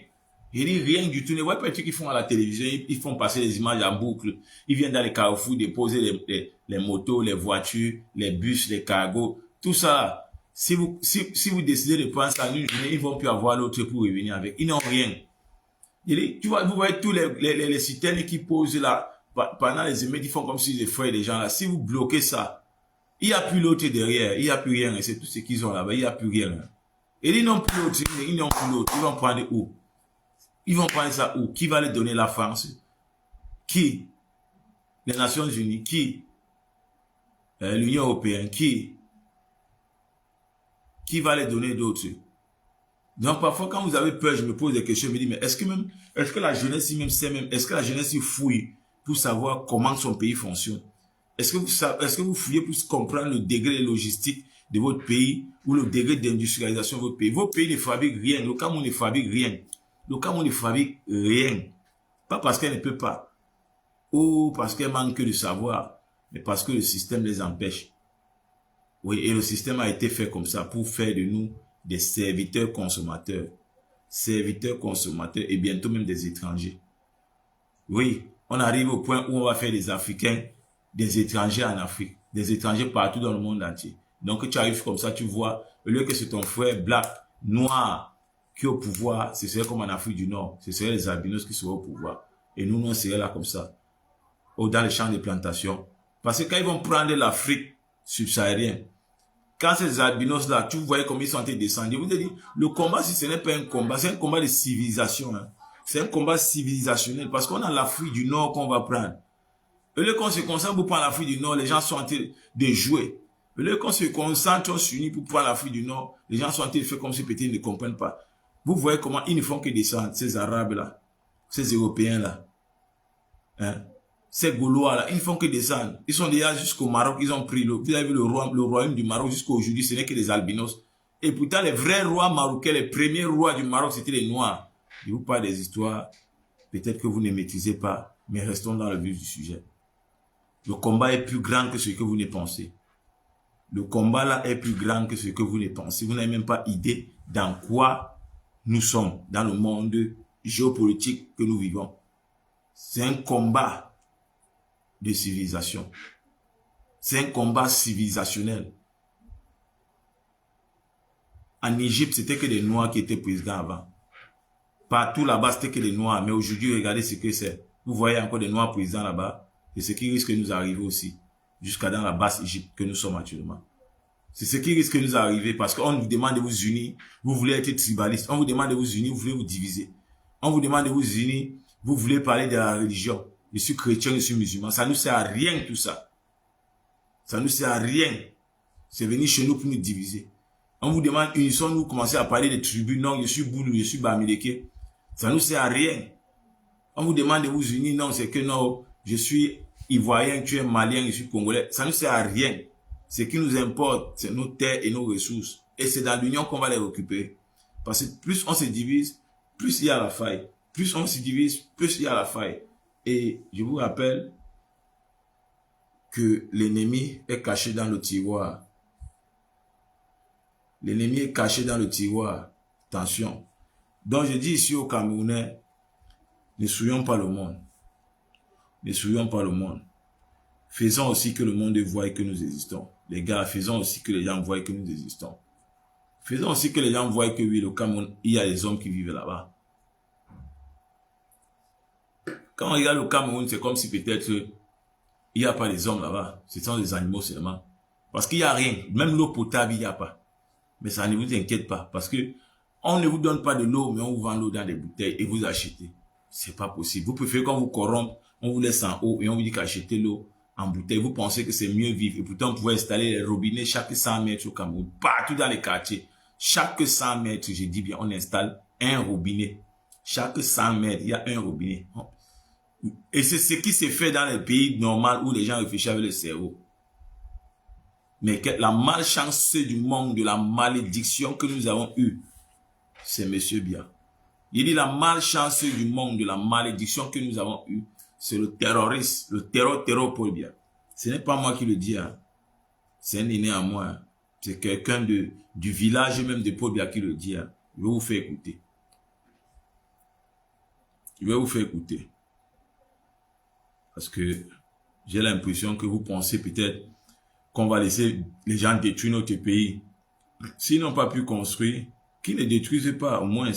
A: Je dis rien du tout. Ne voyez pas les trucs qu'ils font à la télévision. Ils font passer les images en boucle. Ils viennent dans les carrefours déposer les motos, les voitures, les bus, les cargos. Tout ça. Si vous décidez de prendre ça en une journée, ils vont plus avoir l'autre pour revenir avec. Ils n'ont rien. Je dis, tu vois, vous voyez tous les citernes qui posent là, pendant les émeutes, ils font comme s'ils effraient les gens là. Si vous bloquez ça, il n'y a plus l'autre derrière. Il n'y a plus rien. C'est tout ce qu'ils ont là-bas. Il n'y a plus rien. Et ils n'ont plus l'autre. Ils n'ont plus l'autre. Ils vont prendre où? Ils vont prendre ça où? Qui va les donner? La France? Qui? Les Nations Unies? Qui? L'Union Européenne? Qui va les donner d'autres? Donc parfois quand vous avez peur, je me pose des questions, je me dis mais est-ce que la jeunesse est-ce que la jeunesse fouille pour savoir comment son pays fonctionne? Est-ce que vous fouillez pour comprendre le degré de logistique de votre pays ou le degré d'industrialisation de votre pays? Vos pays ne fabriquent rien. Le Cameroun ne fabrique rien. Le Cameroun ne fabrique rien. Pas parce qu'elle ne peut pas ou parce qu'elle manque de savoir, mais parce que le système les empêche. Oui, et le système a été fait comme ça pour faire de nous des serviteurs consommateurs. Serviteurs consommateurs et bientôt même des étrangers. Oui, on arrive au point où on va faire des Africains, des étrangers en Afrique, des étrangers partout dans le monde entier. Donc tu arrives comme ça, tu vois, au lieu que c'est ton frère black, noir, qui est au pouvoir, ce serait comme en Afrique du Nord. Ce serait les albinos qui seraient au pouvoir. Et nous, on serait là comme ça, dans les champs de plantation. Parce que quand ils vont prendre l'Afrique subsaharienne, quand ces albinos-là, tu voyais comme ils sont en train de descendre, je vous ai dit, le combat, si ce n'est pas un combat, c'est un combat de civilisation. Hein. C'est un combat civilisationnel parce qu'on a l'Afrique du Nord qu'on va prendre. Au lieu qu'on se concentre pour prendre l'Afrique du Nord, les gens sont en train de jouer. Au lieu qu'on se concentre sur nous pour prendre l'Afrique du Nord, les gens sont en train de faire comme si peut-être ils ne comprennent pas. Vous voyez comment ils ne font que descendre, ces Arabes-là, ces Européens-là, hein? Ces Gaulois-là, ils ne font que descendre. Ils sont déjà jusqu'au Maroc, ils ont pris vous avez vu le royaume du Maroc jusqu'à aujourd'hui, ce n'est que des albinos. Et pourtant, les vrais rois marocains, les premiers rois du Maroc, c'était les Noirs. Je vous parle des histoires, peut-être que vous ne maîtrisez pas, mais restons dans le vif du sujet. Le combat est plus grand que ce que vous ne pensez. Le combat là est plus grand que ce que vous ne pensez. Vous n'avez même pas idée dans quoi nous sommes, dans le monde géopolitique que nous vivons. C'est un combat de civilisation. C'est un combat civilisationnel. En Égypte, c'était que des Noirs qui étaient présidents avant. Partout là-bas, c'était que des Noirs. Mais aujourd'hui, regardez ce que c'est. Vous voyez encore des Noirs présidents là-bas. C'est ce qui risque de nous arriver aussi. Jusqu'à dans la basse Égypte que nous sommes actuellement. C'est ce qui risque de nous arriver parce qu'on vous demande de vous unir. Vous voulez être tribaliste. On vous demande de vous unir. Vous voulez vous diviser. On vous demande de vous unir. Vous voulez parler de la religion. Je suis chrétien, je suis musulman. Ça ne nous sert à rien tout ça. Ça ne nous sert à rien. C'est venir chez nous pour nous diviser. On vous demande, unissons-nous, commencer à parler des tribus. Non, je suis Boulou, je suis Bamileke. Ça ne nous sert à rien. On vous demande de vous unir. Non, c'est que non, je suis Ivoirien, tu es Malien, je suis Congolais. Ça ne sert à rien. Ce qui nous importe, c'est nos terres et nos ressources. Et c'est dans l'union qu'on va les récupérer. Parce que plus on se divise, plus il y a la faille. Plus on se divise, plus il y a la faille. Et je vous rappelle que l'ennemi est caché dans le tiroir. L'ennemi est caché dans le tiroir. Attention. Donc je dis ici aux Camerounais, ne souillons pas le monde. Ne souillons pas le monde. Faisons aussi que le monde voie que nous existons. Les gars, faisons aussi que les gens voient que nous existons. Faisons aussi que les gens voient que oui, le Cameroun, il y a des hommes qui vivent là-bas. Quand on regarde le Cameroun, c'est comme si peut-être il n'y a pas des hommes là-bas. Ce sont des animaux seulement. Parce qu'il n'y a rien. Même l'eau potable, il n'y a pas. Mais ça ne vous inquiète pas. Parce que on ne vous donne pas de l'eau, mais on vous vend l'eau dans des bouteilles et vous achetez. C'est pas possible. Vous préférez qu'on vous corrompe, on vous laisse en haut et on vous dit qu'acheter l'eau en bouteille. Vous pensez que c'est mieux vivre. Et pourtant, vous pouvez installer les robinets chaque 100 mètres au Cameroun. Partout dans les quartiers. Chaque 100 mètres, je dis bien, on installe un robinet. Chaque 100 mètres, il y a un robinet. Et c'est ce qui se fait dans les pays normaux où les gens réfléchissent avec le cerveau. Mais la malchance du monde, de la malédiction que nous avons eue, c'est Monsieur Biya. Il dit la malchance du monde, de la malédiction que nous avons eue, c'est le terrorisme, le terror Paul Biya. Ce n'est pas moi qui le dis, hein. C'est un aîné à moi. Hein. C'est quelqu'un du village même de Paul Biya qui le dit. Hein. Je vais vous faire écouter. Je vais vous faire écouter. Parce que j'ai l'impression que vous pensez peut-être qu'on va laisser les gens détruire notre pays. S'ils n'ont pas pu construire, qu'ils ne détruisent pas au moins.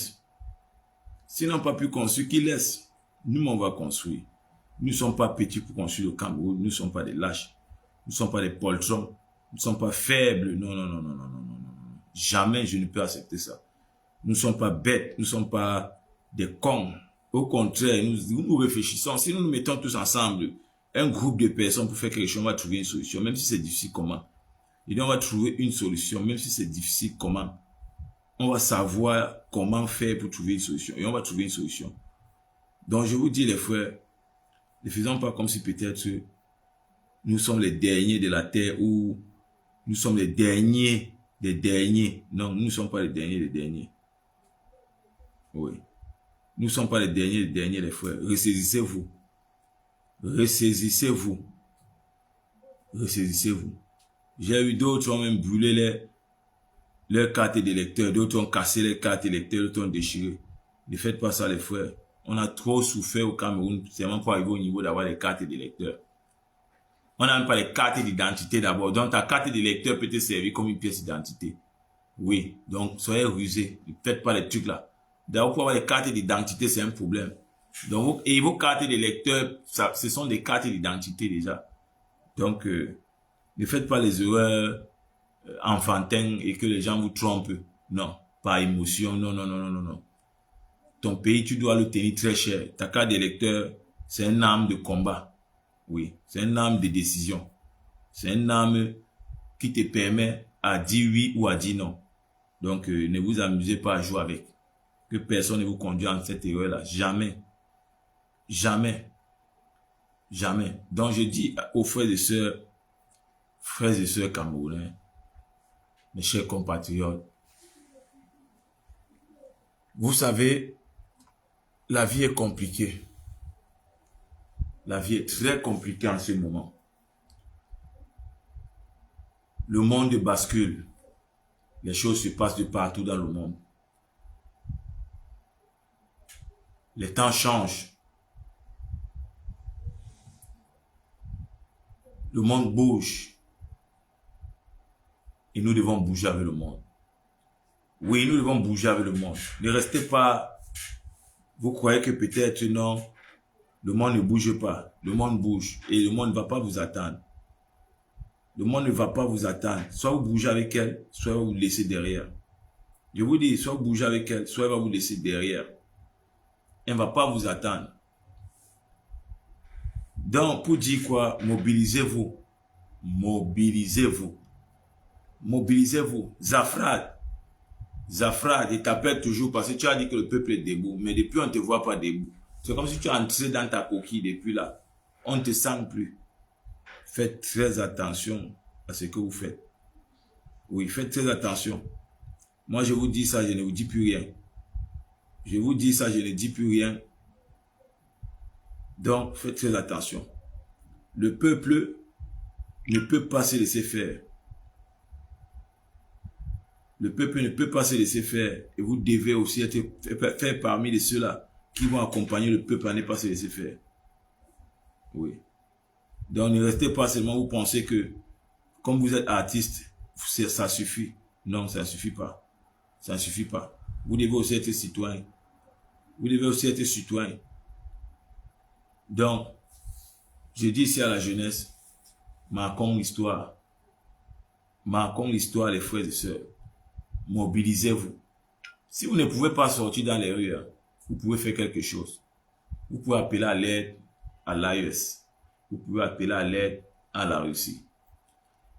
A: S'ils n'ont pas pu construire, qu'ils laissent. Nous, on va construire. Nous ne sommes pas petits pour construire le Cameroun. Nous ne sommes pas des lâches. Nous ne sommes pas des poltrons. Nous ne sommes pas faibles. Non, non, non, non, non, non, non, non. Jamais je ne peux accepter ça. Nous ne sommes pas bêtes. Nous ne sommes pas des cons. Au contraire, nous réfléchissons. Si nous nous mettons tous ensemble, un groupe de personnes pour faire quelque chose, on va trouver une solution, même si c'est difficile comment. Et donc, on va trouver une solution, même si c'est difficile comment. On va savoir comment faire pour trouver une solution. Et on va trouver une solution. Donc, je vous dis, les frères, ne faisons pas comme si peut-être nous sommes les derniers de la terre ou nous sommes les derniers des derniers. Non, nous ne sommes pas les derniers des derniers. Oui. Nous ne sommes pas les derniers des derniers, les frères. Ressaisissez-vous. Ressaisissez-vous. Ressaisissez-vous. J'ai eu d'autres qui ont même brûlé leurs cartes d'électeurs. D'autres ont cassé les cartes d'électeurs. D'autres ont déchiré. Ne faites pas ça, les frères. On a trop souffert au Cameroun. C'est même pas arrivé au niveau d'avoir les cartes d'électeurs. On n'a même pas les cartes d'identité d'abord. Donc, ta carte d'électeur peut te servir comme une pièce d'identité. Oui. Donc, soyez rusés. Ne faites pas les trucs là. D'abord, pour avoir les cartes d'identité, c'est un problème. Donc, et vos cartes d'électeur, ce sont des cartes d'identité déjà. Donc, ne faites pas les erreurs enfantines et que les gens vous trompent. Non, par émotion. Non, non, non, non, non, non. Ton pays, tu dois le tenir très cher. Ta carte d'électeur, c'est une arme de combat. Oui, c'est une arme de décision. C'est une arme qui te permet à dire oui ou à dire non. Donc, ne vous amusez pas à jouer avec. que personne ne vous conduit en cette erreur-là. Jamais. Jamais. Jamais. Donc je dis aux frères et sœurs camerounais, mes chers compatriotes, vous savez, la vie est compliquée. La vie est très compliquée en ce moment. Le monde bascule. Les choses se passent de partout dans le monde. Les temps changent. Le monde bouge. Et nous devons bouger avec le monde. Oui, nous devons bouger avec le monde. Ne restez pas... Vous croyez que peut-être non, le monde ne bouge pas. Le monde bouge. Et le monde ne va pas vous attendre. Le monde ne va pas vous attendre. Soit vous bougez avec elle, soit vous vous laissez derrière. Je vous dis, soit vous bougez avec elle, soit elle va vous laisser derrière. Elle ne va pas vous attendre. Donc, pour dire quoi? Mobilisez-vous. Mobilisez-vous. Mobilisez-vous. Zafrad, il t'appelle toujours parce que tu as dit que le peuple est debout. Mais depuis, on ne te voit pas debout. C'est comme si tu es entré dans ta coquille depuis là. On ne te sent plus. Faites très attention à ce que vous faites. Oui, faites très attention. Moi, je vous dis ça, je ne vous dis plus rien. Je vous dis ça, je ne dis plus rien. Donc, faites très attention. Le peuple ne peut pas se laisser faire. Le peuple ne peut pas se laisser faire. Et vous devez aussi être fait parmi de ceux-là qui vont accompagner le peuple à ne pas se laisser faire. Oui. Donc, ne restez pas seulement, vous pensez que, comme vous êtes artiste, ça suffit. Non, ça ne suffit pas. Ça ne suffit pas. Vous devez aussi être citoyen. Vous devez aussi être citoyen. Donc, je dis ici à la jeunesse, marquons l'histoire. Marquons l'histoire, les frères et sœurs. Mobilisez-vous. Si vous ne pouvez pas sortir dans les rues, vous pouvez faire quelque chose. Vous pouvez appeler à l'aide à l'AES. Vous pouvez appeler à l'aide à la Russie.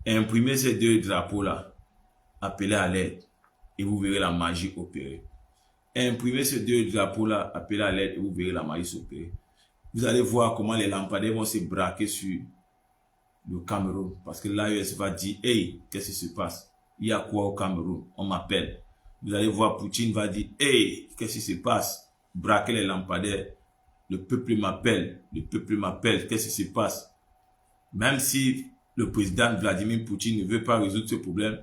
A: Imprimez ces deux drapeaux-là. Appelez à l'aide. Et vous verrez la magie opérer. Imprimez ces deux drapeaux-là. Appelez à l'aide et vous verrez la magie s'opérer. Vous allez voir comment les lampadaires vont se braquer sur le Cameroun. Parce que l'AES va dire, hey, qu'est-ce qui se passe? Il y a quoi au Cameroun? On m'appelle. Vous allez voir, Poutine va dire, hey, qu'est-ce qui se passe? Braquer les lampadaires. Le peuple m'appelle. Le peuple m'appelle. Qu'est-ce qui se passe? Même si le président Vladimir Poutine ne veut pas résoudre ce problème,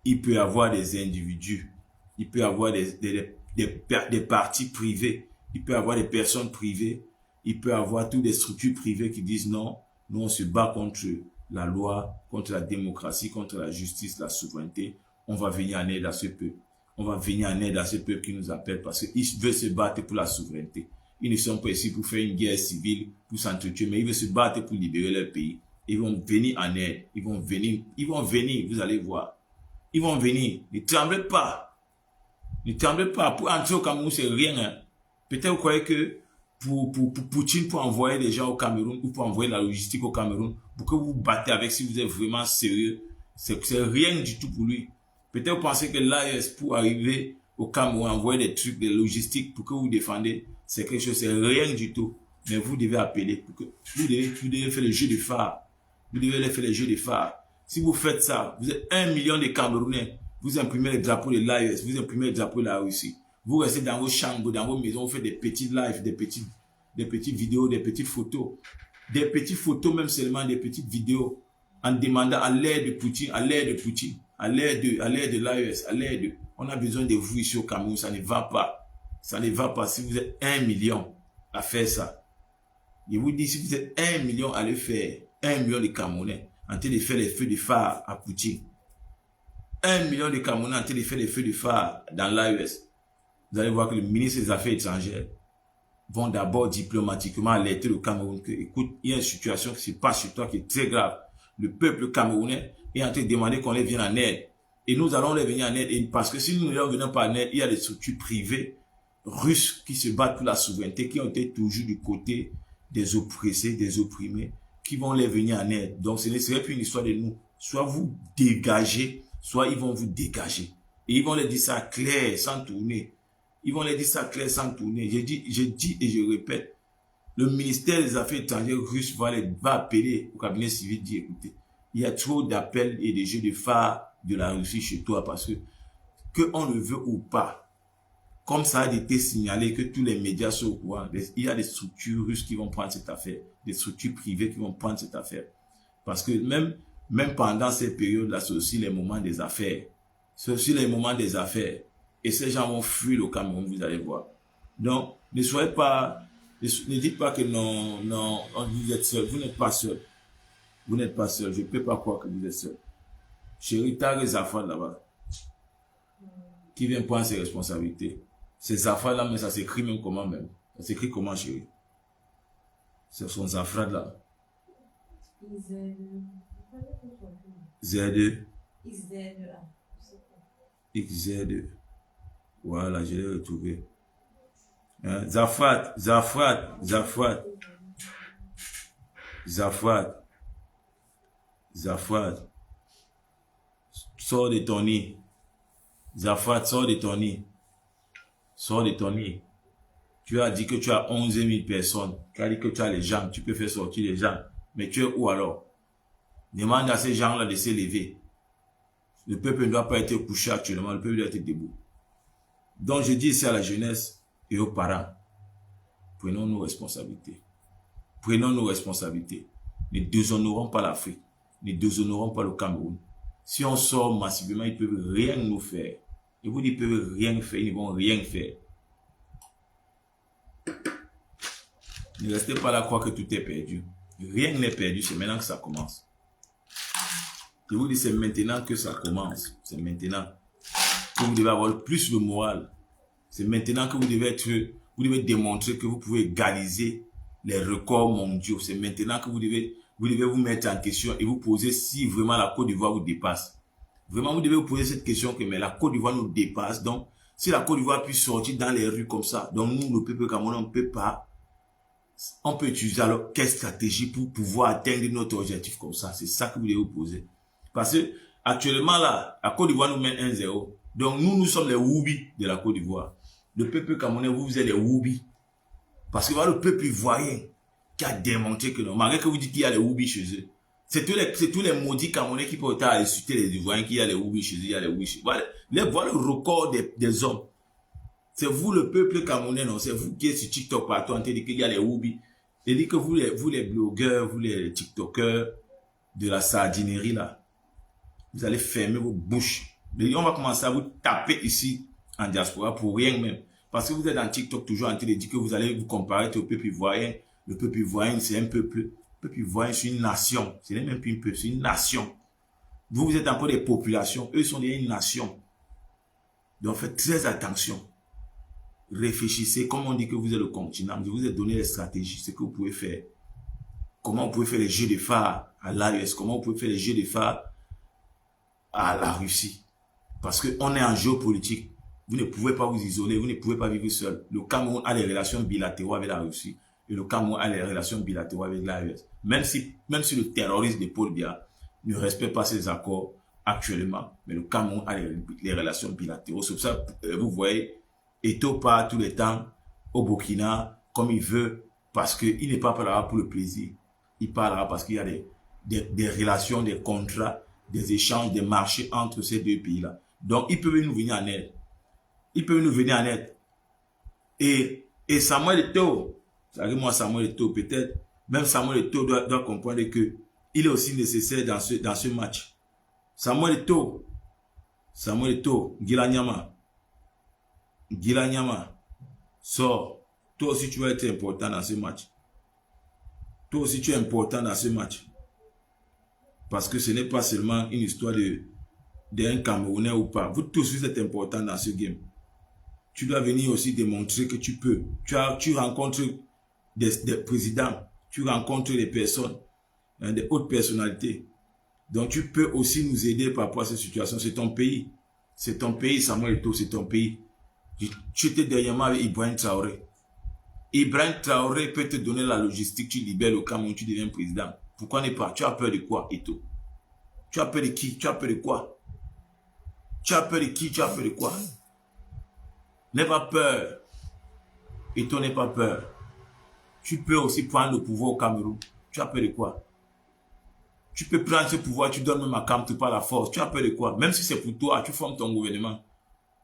A: il peut y avoir des individus. Il peut y avoir des partis privés. Il peut y avoir des personnes privées. Il peut y avoir toutes des structures privées qui disent non, nous on se bat contre la loi, contre la démocratie, contre la justice, la souveraineté. On va venir en aide à ce peuple. On va venir en aide à ce peuple qui nous appelle parce qu'ils veulent se battre pour la souveraineté. Ils ne sont pas ici pour faire une guerre civile, pour s'entretuer, mais ils veulent se battre pour libérer leur pays. Ils vont venir en aide. Ils vont venir, vous allez voir. Ils vont venir. Ne tremblez pas. Ne tremblez pas. Pour entrer au Cameroun, c'est rien. Hein. Peut-être vous croyez que pour Poutine, pour envoyer des gens au Cameroun ou pour envoyer la logistique au Cameroun, pour que vous vous battez avec si vous êtes vraiment sérieux, c'est rien du tout pour lui. Peut-être vous pensez que l'AES pour arriver au Cameroun, envoyer des trucs, des logistiques pour que vous défendez, c'est quelque chose, c'est rien du tout. Mais vous devez appeler, pour que vous devez faire le jeu de phare. Vous devez faire le jeu de phare. Si vous faites ça, vous êtes 1 million de Camerounais, vous imprimez les drapeaux de l'AES, vous imprimez les drapeaux de la Russie. Vous restez dans vos chambres, dans vos maisons, vous faites des petits lives, des petites vidéos, des petites photos. Des petites photos, même seulement des petites vidéos, en demandant à l'aide de Poutine, à l'aide de Poutine, à l'aide de l'AES, à l'aide. On a besoin de vous ici au Cameroun, ça ne va pas. Ça ne va pas si vous êtes 1 million à faire ça. Je vous dis, si vous êtes 1 million à le faire, 1 million de Camerounais, en train de faire les feux de phare à Poutine. 1 million de Camerounais en train de faire les feux de phare dans l'AES. Vous allez voir que le ministre des Affaires étrangères vont d'abord diplomatiquement alerter le Cameroun que, écoute, il y a une situation qui se passe sur toi qui est très grave. Le peuple camerounais est en train de demander qu'on les vienne en aide. Et nous allons les venir en aide. Et parce que si nous ne leur venons pas en aide, il y a des structures privées russes qui se battent pour la souveraineté, qui ont été toujours du côté des oppressés, des opprimés, qui vont les venir en aide. Donc ce ne serait plus une histoire de nous. Soit vous dégagez, soit ils vont vous dégager. Et ils vont les dire ça clair, sans tourner. Ils vont les dire ça clair, sans tourner. Je dis et je répète, le ministère des Affaires étrangères russe va appeler au cabinet civil, dire écoutez, il y a trop d'appels et de jeux de phare de la Russie chez toi parce que on le veut ou pas, comme ça a été signalé que tous les médias sont au courant, il y a des structures russes qui vont prendre cette affaire, des structures privées qui vont prendre cette affaire. Parce que même pendant ces périodes-là, c'est aussi les moments des affaires. C'est aussi les moments des affaires. Et ces gens vont fuir le Cameroun, vous allez voir. Donc, ne soyez pas, ne dites pas que non, vous êtes seul. Vous n'êtes pas seul. Vous n'êtes pas seul. Je ne peux pas croire que vous êtes seul. Chérie, t'as les affaires là-bas. Qui vient prendre ses responsabilités. Ces affaires-là, mais ça s'écrit même comment même? Ça s'écrit comment, chérie? Ce sont ces affaires-là. Z2. XZ2. Voilà, je l'ai retrouvé. Hein? Zafrat. Sors de ton nid. Zafrat, sors de ton nid. Sors de ton nid. Tu as dit que tu as 11 000 personnes. Tu as dit que tu as les gens. Tu peux faire sortir les gens. Mais tu es où alors? Demande à ces gens-là de se lever. Le peuple ne doit pas être couché actuellement. Le peuple doit être debout. Donc je dis ici à la jeunesse et aux parents, prenons nos responsabilités. Prenons nos responsabilités. Ne déshonorons pas l'Afrique. Ne déshonorons pas le Cameroun. Si on sort massivement, ils ne peuvent rien nous faire. Et vous, ils ne peuvent rien faire. Ils ne vont rien faire. Ne restez pas là à croire que tout est perdu. Rien n'est perdu. C'est maintenant que ça commence. Je vous dis, c'est maintenant que ça commence. C'est maintenant que vous devez avoir plus de morale. C'est maintenant que vous devez démontrer que vous pouvez égaliser les records mondiaux. C'est maintenant que vous devez vous mettre en question et vous poser si vraiment la Côte d'Ivoire vous dépasse. Vraiment, vous devez vous poser cette question que mais la Côte d'Ivoire nous dépasse. Donc, si la Côte d'Ivoire puisse sortir dans les rues comme ça, donc nous, le peuple camerounais, on ne peut pas. On peut utiliser alors quelle stratégie pour pouvoir atteindre notre objectif comme ça. C'est ça que vous devez vous poser. Parce que actuellement là, la Côte d'Ivoire nous met 1-0. Donc nous sommes les Woubi de la Côte d'Ivoire. Le peuple camerounais, vous êtes les Woubi. Parce que voilà le peuple ivoirien qui a démontré que non, malgré que vous dites qu'il y a les Woubi chez eux. C'est tous les maudits camerounais qui peuvent insulter les Ivoiriens qu'il y a les Woubi chez eux, il y a les Woubi chez eux. Voilà le record des hommes. C'est vous le peuple camerounais, non, c'est vous qui êtes sur TikTok partout en train de dire qu'il y a les Woubi. Et dit que vous les blogueurs, vous les TikTokers de la sardinerie là, vous allez fermer vos bouches. On va commencer à vous taper ici en diaspora pour rien même. Parce que vous êtes dans TikTok toujours en train de dire que vous allez vous comparer au peuple ivoirien. Le peuple ivoirien, c'est un peuple. Le peuple ivoirien, c'est une nation. Ce n'est même plus un peuple, c'est une nation. Vous êtes encore des populations. Eux sont une nation. Donc faites très attention. Réfléchissez. Comme on dit que vous êtes le continent, je vous ai donné les stratégies, ce que vous pouvez faire. Comment vous pouvez faire les jeux de phare à l'AES. Comment vous pouvez faire les jeux de phare à la Russie. Parce qu'on est en géopolitique. Vous ne pouvez pas vous isoler, vous ne pouvez pas vivre seul. Le Cameroun a des relations bilatérales avec la Russie. Et le Cameroun a des relations bilatérales avec l'AES. Même si le terroriste de Paul Biya ne respecte pas ces accords actuellement, mais le Cameroun a les relations bilatérales. C'est pour ça que vous voyez, Eto'o part tout le temps au Burkina comme il veut, parce qu'il n'est pas là pour le plaisir. Il part là parce qu'il y a des relations, des contrats, des échanges, des marchés entre ces deux pays-là. Donc, ils peuvent nous venir en aide. Ils peuvent nous venir en aide. Et Samuel Eto'o, moi Samuel Eto'o, peut-être, même Samuel Eto'o doit comprendre que il est aussi nécessaire dans ce match. Samuel Eto'o, Guila Nyama, sors. Toi aussi, tu vas être important dans ce match. Toi aussi, tu es important dans ce match. Parce que ce n'est pas seulement une histoire d'un Camerounais ou pas. Vous tous, vous êtes importants dans ce game. Tu dois venir aussi démontrer que tu peux. Tu rencontres des présidents, tu rencontres des personnes, des hautes personnalités. Donc tu peux aussi nous aider par rapport à cette situation. C'est ton pays. C'est ton pays, Samuel Eto'o, c'est ton pays. Tu étais dernièrement avec Ibrahim Traoré. Ibrahim Traoré peut te donner la logistique, tu libères le Cameroun, tu deviens président. Pourquoi ne pas? Tu as peur de quoi, Eto'o? Tu as peur de qui? Tu as peur de quoi? Tu as peur de qui? Tu as peur de quoi? N'aie pas peur. Et toi, n'aie pas peur. Tu peux aussi prendre le pouvoir au Cameroun. Tu as peur de quoi? Tu peux prendre ce pouvoir, tu donnes même à Kamto par la force. Tu as peur de quoi? Même si c'est pour toi, tu formes ton gouvernement.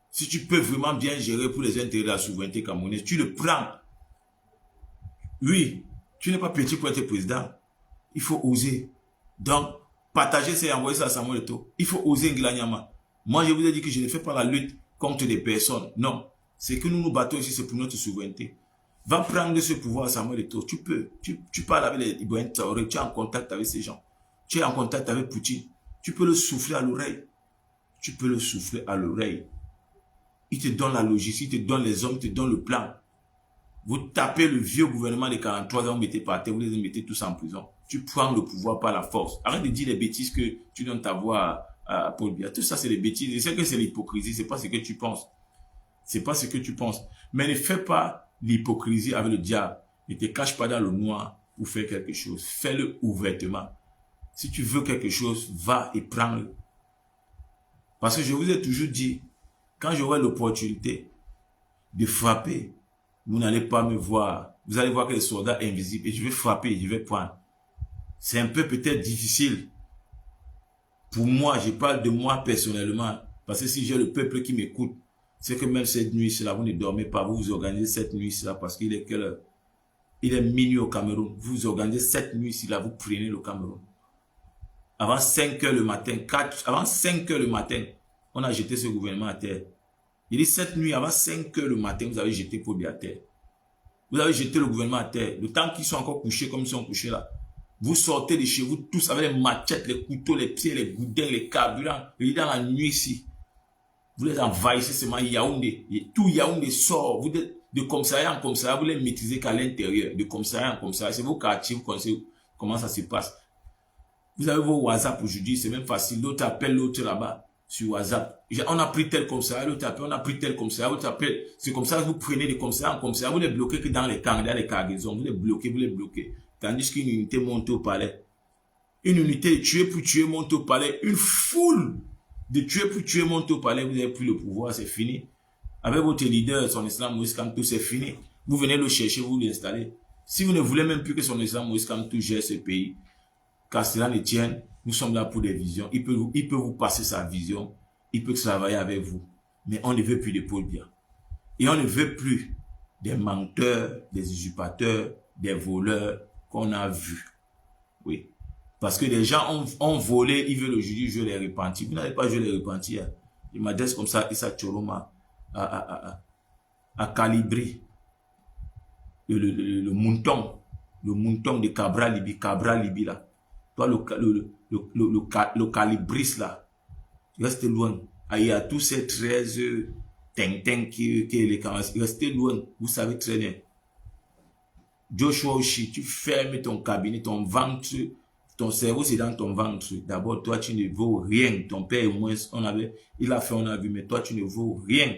A: Si tu peux vraiment bien gérer pour les intérêts de la souveraineté camerounaise, tu le prends. Oui, tu n'es pas petit pour être président. Il faut oser. Donc, partager, c'est envoyer ça à Samuel Eto'o. Il faut oser Ngilanyama. Moi, je vous ai dit que je ne fais pas la lutte contre des personnes. Non. C'est que nous nous battons ici, c'est pour notre souveraineté. Va prendre ce pouvoir à Samuel Eto'o. Tu peux. Tu parles avec les Ibrahim Traoré. Tu es en contact avec ces gens. Tu es en contact avec Poutine. Tu peux le souffler à l'oreille. Tu peux le souffler à l'oreille. Il te donne la logistique, il te donne les hommes, il te donne le plan. Vous tapez le vieux gouvernement de 43 ans, vous mettez par terre, vous les mettez tous en prison. Tu prends le pouvoir par la force. Arrête de dire les bêtises que tu donnes ta voix à Paul Biya. Tout ça, c'est des bêtises. Je sais que c'est l'hypocrisie, c'est pas ce que tu penses. C'est pas ce que tu penses. Mais ne fais pas l'hypocrisie avec le diable. Ne te cache pas dans le noir pour faire quelque chose. Fais-le ouvertement. Si tu veux quelque chose, va et prends-le. Parce que je vous ai toujours dit, quand j'aurai l'opportunité de frapper, vous n'allez pas me voir. Vous allez voir que les soldats invisibles, et je vais frapper, je vais prendre. C'est un peu peut-être difficile. Pour moi, je parle de moi personnellement. Parce que si j'ai le peuple qui m'écoute, c'est que même cette nuit-là, vous ne dormez pas. Vous vous organisez cette nuit-là parce qu'il est quelle heure? Il est minuit au Cameroun. Vous vous organisez cette nuit-là, vous prenez le Cameroun. Avant 5 heures le matin, avant 5 heures le matin, on a jeté ce gouvernement à terre. Il dit cette nuit, avant 5 heures le matin, vous avez jeté Paul Biya à terre. Vous avez jeté le gouvernement à terre. Le temps qu'ils sont encore couchés comme ils sont couchés là. Vous sortez de chez vous tous avec les machettes, les couteaux, les pieds, les goudins, les carburants. Et dans la nuit ici, vous les envahissez seulement Yaoundé. Tout Yaoundé sort. Vous êtes de commissariat en commissariat, vous les maîtrisez qu'à l'intérieur. De commissariat en commissariat. C'est vos quartiers, vous connaissez comment ça se passe. Vous avez vos WhatsApp aujourd'hui, c'est même facile. L'autre appelle l'autre là-bas sur WhatsApp. On a pris tel commissariat, l'autre appelle, on a pris tel commissariat, l'autre appelle. C'est comme ça que vous prenez des commissariats en commissariat. Vous les bloquez que dans les camps, dans les cargaisons. Vous les bloquez. Tandis qu'une unité monte au palais. Une unité de tuer pour tuer monte au palais. Une foule de tuer pour tuer monte au palais. Vous avez pris le pouvoir, c'est fini. Avec votre leader, son islam Moïse Kamto, c'est fini. Vous venez le chercher, vous l'installez. Si vous ne voulez même plus que son islam Moïse Kamto gère ce pays, qu'à cela ne tienne, nous sommes là pour des visions. Il peut vous passer sa vision. Il peut travailler avec vous. Mais on ne veut plus de Paul Biya. Et on ne veut plus des menteurs, des usurpateurs, des voleurs qu'on a vus. Oui. Parce que les gens ont volé, ils veulent aujourd'hui jouer les repentis. Vous n'avez pas joué les repentis. Hein. Il m'adresse comme ça, Issa Tchoroma a calibré le mouton de Cabra Libi là. Toi, le calibriste là, reste loin. Il y a tous ces 13 ting qui les camarades. Restez loin, vous savez très bien. Joshua Oshi, tu fermes ton cabinet, ton ventre, ton cerveau c'est dans ton ventre. D'abord, toi tu ne vaux rien. Ton père au moins, il a fait, on a vu, mais toi tu ne vaux rien.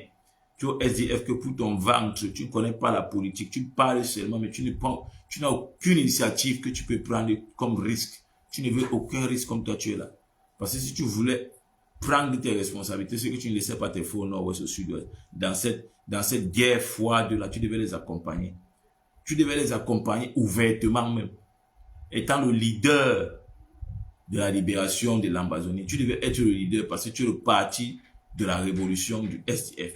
A: Tu es au SDF que pour ton ventre, tu ne connais pas la politique, tu parles seulement, mais tu n'as aucune initiative que tu peux prendre comme risque. Tu ne veux aucun risque comme toi tu es là. Parce que si tu voulais prendre tes responsabilités, c'est que tu ne laissais pas tes faux au nord-ouest, au sud-ouest. Dans cette guerre froide là, tu devais les accompagner. Tu devais les accompagner ouvertement même. Étant le leader de la libération de l'Amazonie, tu devais être le leader parce que tu es le parti de la révolution du SDF.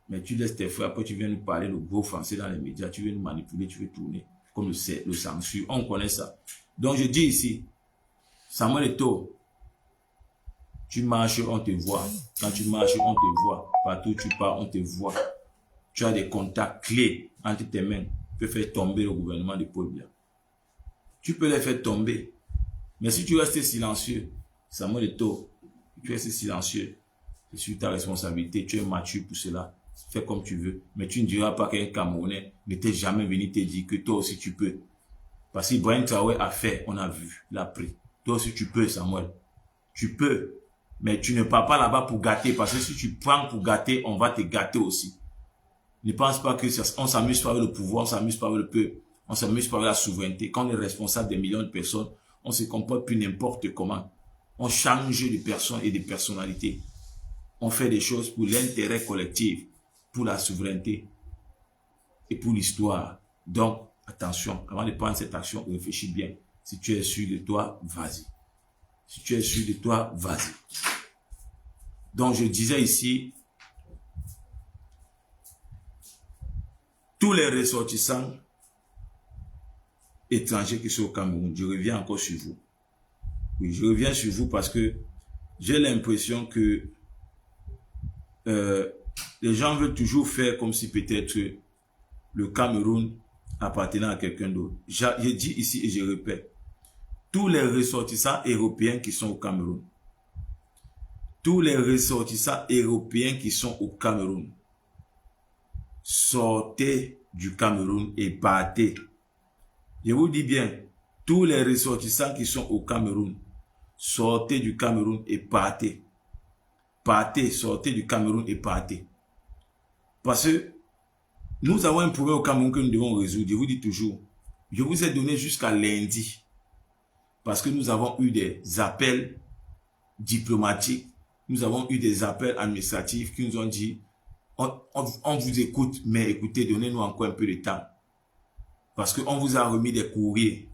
A: Mais tu laisses tes frères, après tu viens nous parler le gros français dans les médias, tu viens nous manipuler, tu veux tourner comme le censure. On connaît ça. Donc je dis ici, Samuel Eto'o, tu marches, on te voit. Quand tu marches, on te voit. Partout où tu pars, on te voit. Tu as des contacts clés entre tes mains. Tu peux faire tomber le gouvernement de Paul Biya. Tu peux les faire tomber. Mais si tu restes silencieux, Samuel Eto'o, tu restes silencieux. C'est sur ta responsabilité. Tu es mature pour cela. Fais comme tu veux. Mais tu ne diras pas qu'un Camerounais ne t'est jamais venu te dire que toi aussi tu peux. Parce qu'Ibrahim Traoré a fait, on a vu, il a pris. Toi aussi tu peux, Samuel. Tu peux. Mais tu ne pars pas là-bas pour gâter. Parce que si tu prends pour gâter, on va te gâter aussi. Ne pense pas que on s'amuse pas avec le pouvoir, on s'amuse pas avec le peuple. On s'amuse pas avec la souveraineté. Quand on est responsable des millions de personnes, on se comporte plus n'importe comment. On change de personnes et de personnalités. On fait des choses pour l'intérêt collectif, pour la souveraineté et pour l'histoire. Donc, attention, avant de prendre cette action, réfléchis bien. Si tu es sûr de toi, vas-y. Si tu es sûr de toi, vas-y. Donc, je disais ici, tous les ressortissants étrangers qui sont au Cameroun, je reviens encore sur vous. Oui, je reviens sur vous parce que j'ai l'impression que les gens veulent toujours faire comme si peut-être le Cameroun appartenait à quelqu'un d'autre. J'ai dit ici et je répète, tous les ressortissants européens qui sont au Cameroun, tous les ressortissants européens qui sont au Cameroun, sortez du Cameroun et partez. Je vous dis bien, tous les ressortissants qui sont au Cameroun, sortez du Cameroun et partez. Partez, sortez du Cameroun et partez. Parce que nous avons un problème au Cameroun que nous devons résoudre. Je vous dis toujours, je vous ai donné jusqu'à lundi. Parce que nous avons eu des appels diplomatiques, nous avons eu des appels administratifs qui nous ont dit, on vous écoute, mais écoutez, donnez-nous encore un peu de temps. Parce qu'on vous a remis des courriers.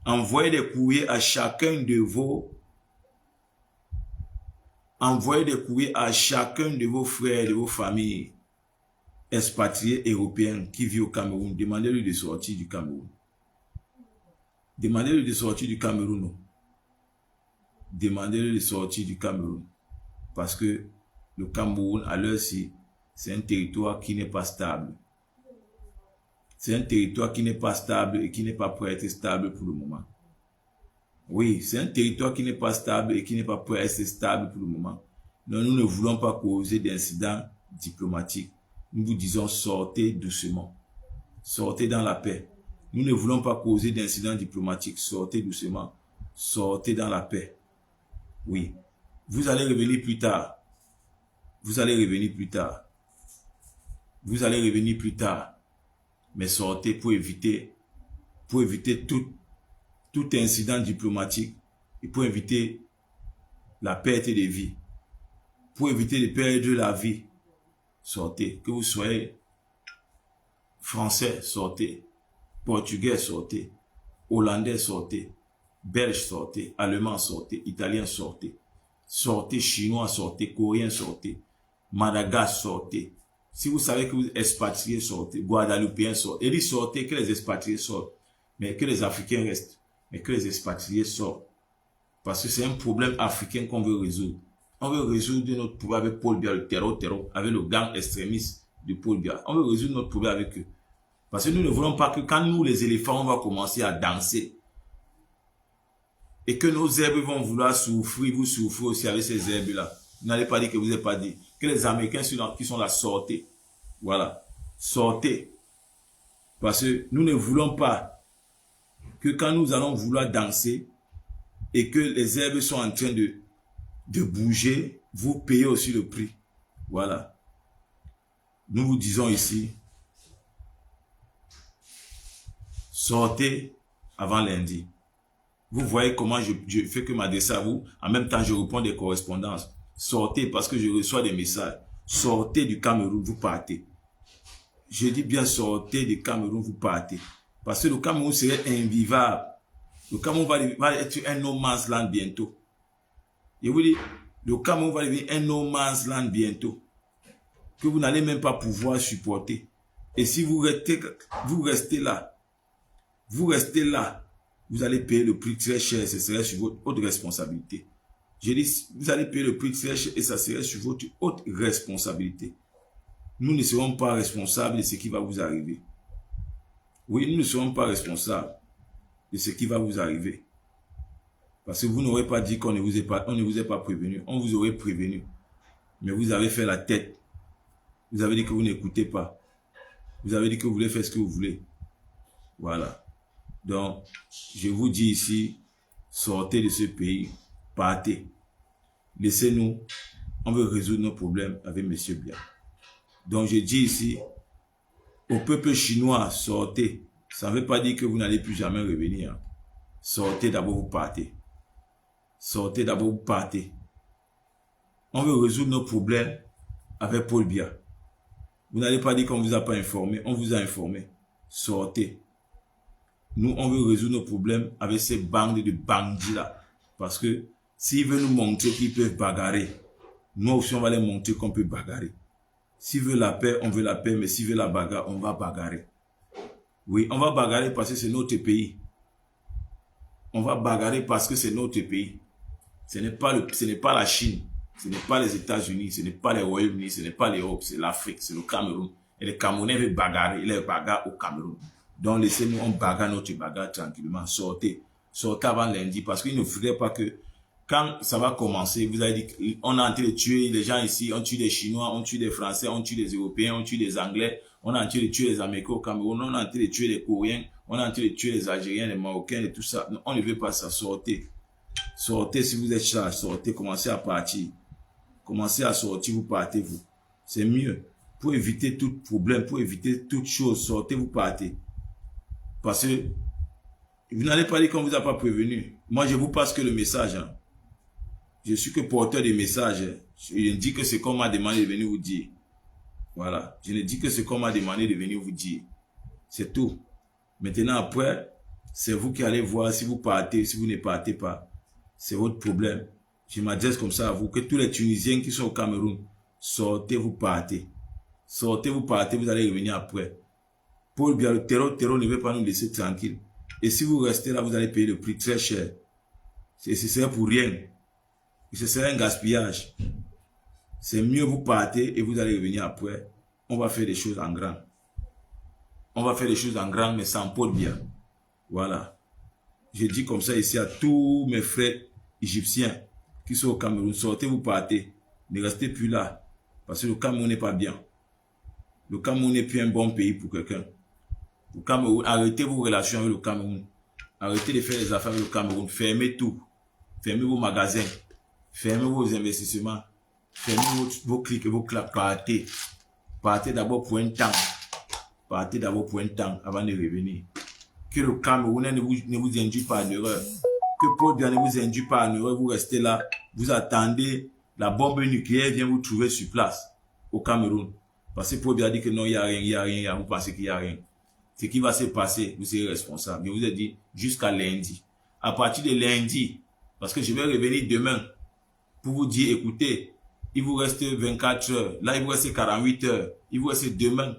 A: Envoyez des courriers à chacun de vos... Envoyez des courriers à chacun de vos frères, de vos familles expatriés européens qui vivent au Cameroun. Demandez-lui de sortir du Cameroun. Demandez-lui de sortir du Cameroun. Demandez-lui de sortir du Cameroun. Parce que le Cameroun, à l'heure-ci, c'est un territoire qui n'est pas stable. C'est un territoire qui n'est pas stable et qui n'est pas prêt à être stable pour le moment. Oui, c'est un territoire qui n'est pas stable et qui n'est pas prêt à être stable pour le moment. Non, nous ne voulons pas causer d'incidents diplomatiques. Nous vous disons, sortez doucement. Sortez dans la paix. Nous ne voulons pas causer d'incidents diplomatiques. Sortez doucement. Sortez dans la paix. Oui. Vous allez revenir plus tard. Vous allez revenir plus tard. Vous allez revenir plus tard. Mais sortez pour éviter tout incident diplomatique et pour éviter la perte de vie. Pour éviter de perdre la vie. Sortez. Que vous soyez français, sortez. Portugais, sortez. Hollandais, sortez. Belge, sortez. Allemand, sortez. Italien, sortez. Sortez. Chinois, sortez. Coréen, sortez. Madagascar, sortez. Si vous savez que vous êtes expatriés, sortez. Guadeloupéens, sortez. Et dit sortez, que les expatriés sortent. Mais que les Africains restent. Mais que les expatriés sortent. Parce que c'est un problème africain qu'on veut résoudre. On veut résoudre notre problème avec Paul Biya, le terreau, avec le gang extrémiste de Paul Biya. On veut résoudre notre problème avec eux. Parce que nous ne voulons pas que quand nous, les éléphants, on va commencer à danser et que nos zèbres vont vouloir souffrir, vous souffrez aussi avec ces zèbres-là. Vous n'allez pas dire que vous n'avez pas dit. Que les Américains qui sont là, sortez. Voilà. Sortez. Parce que nous ne voulons pas que quand nous allons vouloir danser et que les zèbres sont en train de bouger, vous payez aussi le prix. Voilà. Nous vous disons ici, sortez avant lundi. Vous voyez comment je fais que m'adresser à vous. En même temps, je réponds des correspondances. Sortez parce que je reçois des messages. Sortez du Cameroun, vous partez. Je dis bien sortez du Cameroun, vous partez. Parce que le Cameroun serait invivable. Le Cameroun va être un no man's land bientôt. Je vous dis, le Cameroun va devenir un no man's land bientôt. Que vous n'allez même pas pouvoir supporter. Et si vous restez là, vous allez payer le prix très cher, ce serait sur votre haute responsabilité. Je dis, vous allez payer le prix très cher et ça serait sur votre haute responsabilité. Nous ne serons pas responsables de ce qui va vous arriver. Oui, nous ne serons pas responsables de ce qui va vous arriver. Parce que vous n'aurez pas dit qu'on ne vous ait pas prévenu. On vous aurait prévenu. Mais vous avez fait la tête. Vous avez dit que vous n'écoutez pas. Vous avez dit que vous voulez faire ce que vous voulez. Voilà. Donc, je vous dis ici, sortez de ce pays, partez. Laissez-nous, on veut résoudre nos problèmes avec M. Biya. Donc, je dis ici, au peuple chinois, sortez. Ça ne veut pas dire que vous n'allez plus jamais revenir. Sortez d'abord, vous partez. Sortez d'abord, vous partez. On veut résoudre nos problèmes avec Paul Biya. Vous n'allez pas dire qu'on ne vous a pas informé. On vous a informé. Sortez. Nous, on veut résoudre nos problèmes avec ces bandes de bandits là. Parce que s'ils veulent nous montrer qu'ils peuvent bagarrer, nous aussi, on va les montrer qu'on peut bagarrer. S'ils veulent la paix, on veut la paix. Mais s'ils veulent la bagarre, on va bagarrer. Oui, on va bagarrer parce que c'est notre pays. On va bagarrer parce que c'est notre pays. Ce n'est pas la Chine. Ce n'est pas les États-Unis. Ce n'est pas les Royaumes-Unis. Ce n'est pas l'Europe. C'est l'Afrique. C'est le Cameroun. Et les Camerounais veulent bagarrer. Ils les bagarrent au Cameroun. Donc, laissez-nous, on bagarre notre bagarre tranquillement. Sortez. Sortez avant lundi. Parce qu'il ne faudrait pas que, quand ça va commencer, vous avez dit, on est en train de tuer les gens ici. On tue les Chinois, on tue les Français, on tue les Européens, on tue les Anglais. On est en train de tuer les Américains au Cameroun. On est en train de tuer les Coréens. On est en train de tuer les Algériens, les Marocains et tout ça. Non, on ne veut pas ça. Sortez. Sortez si vous êtes chargé. Sortez. Commencez à partir. Commencez à sortir. Vous partez, vous. C'est mieux. Pour éviter tout problème, pour éviter toute chose, sortez, vous partez. Parce que vous n'allez pas dire qu'on ne vous a pas prévenu. Moi, je vous passe que le message. Hein. Je suis que porteur des messages. Je ne dis que c'est qu'on m'a demandé de venir vous dire. Voilà. Je ne dis que c'est qu'on m'a demandé de venir vous dire. C'est tout. Maintenant, après, c'est vous qui allez voir si vous partez, si vous ne partez pas. C'est votre problème. Je m'adresse comme ça à vous, que tous les Tunisiens qui sont au Cameroun, sortez, vous partez. Sortez, vous partez, vous allez revenir après. Paul Biya, le terreau ne veut pas nous laisser tranquille. Et si vous restez là, vous allez payer le prix très cher. Ce serait pour rien. Et ce serait un gaspillage. C'est mieux vous partez et vous allez revenir après. On va faire des choses en grand. On va faire des choses en grand, mais sans Paul Biya. Voilà. Je dis comme ça ici à tous mes frères égyptiens qui sont au Cameroun. Sortez, vous partez. Ne restez plus là. Parce que le Cameroun n'est pas bien. Le Cameroun n'est plus un bon pays pour quelqu'un. Le Cameroun, arrêtez vos relations avec le Cameroun. Arrêtez de faire les affaires avec le Cameroun. Fermez tout. Fermez vos magasins. Fermez vos investissements. Fermez vos clics et vos claques. Partez. Partez d'abord pour un temps. Partez d'abord pour un temps avant de revenir. Que le Camerounais ne vous induit pas en erreur. Que Paul Biya ne vous induit pas en erreur. Vous restez là. Vous attendez. La bombe nucléaire vient vous trouver sur place. Au Cameroun. Parce que Paul Biya dit que non, il n'y a rien, il n'y a rien. Vous pensez qu'il n'y a rien. Ce qui va se passer, vous serez responsable. Je vous ai dit jusqu'à lundi. À partir de lundi, parce que je vais revenir demain pour vous dire, écoutez, il vous reste 24 heures. Là, il vous reste 48 heures. Il vous reste demain.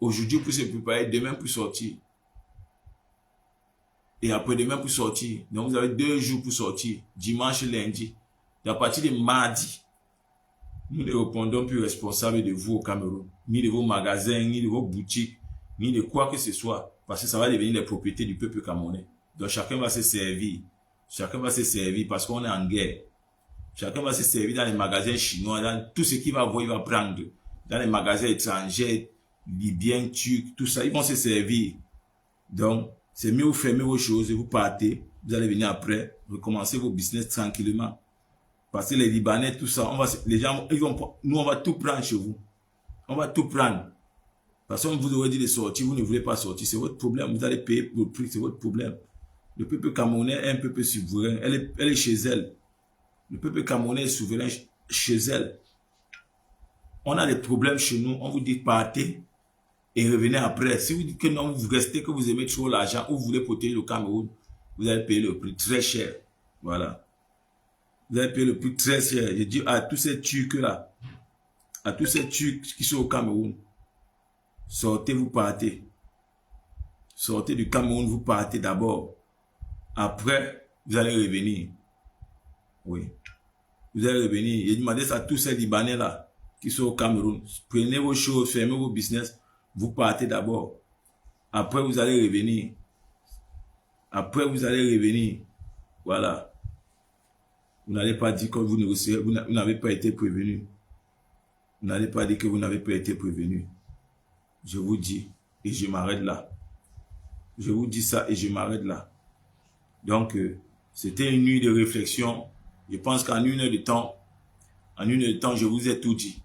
A: Aujourd'hui pour se préparer, demain pour sortir. Et après-demain pour sortir. Donc, vous avez 2 jours pour sortir. Dimanche et lundi. Et à partir de mardi, nous ne répondons plus responsables de vous au Cameroun. Ni de vos magasins, ni de vos boutiques, ni de quoi que ce soit. Parce que ça va devenir les propriétés du peuple camerounais. Donc, chacun va se servir. Chacun va se servir parce qu'on est en guerre. Chacun va se servir dans les magasins chinois, dans tout ce qu'il va voir, il va prendre. Dans les magasins étrangers, libyens, turcs, tout ça, ils vont se servir. Donc, c'est mieux vous fermez vos choses et vous partez. Vous allez venir après, recommencer vos business tranquillement. Parce que les Libanais, tout ça, les gens, nous, on va tout prendre chez vous. On va tout prendre. Parce qu'on vous aurait dit de sortir, vous ne voulez pas sortir. C'est votre problème. Vous allez payer le prix, c'est votre problème. Le peuple camerounais est un peuple souverain. Elle est chez elle. Le peuple camerounais est souverain chez elle. On a des problèmes chez nous. On vous dit partez et revenez après. Si vous dites que non, vous restez, que vous aimez trop l'argent ou vous voulez protéger le Cameroun, vous allez payer le prix très cher. Voilà. Vous allez payer le prix très cher. Je dis à tous ces Turcs là, à tous ces Turcs qui sont au Cameroun, sortez, vous partez. Sortez du Cameroun, vous partez d'abord. Après, vous allez revenir. Oui. Vous allez revenir. J'ai demandé ça à tous ces Libanais là, qui sont au Cameroun. Prenez vos choses, fermez vos business. Vous partez d'abord. Après, vous allez revenir. Après, vous allez revenir. Voilà. Vous n'allez pas dire que vous n'avez pas été prévenu. Vous n'allez pas dire que vous n'avez pas été prévenu. Je vous dis, et je m'arrête là. Je vous dis ça et je m'arrête là. Donc, c'était une nuit de réflexion. Je pense qu'en une heure de temps, je vous ai tout dit.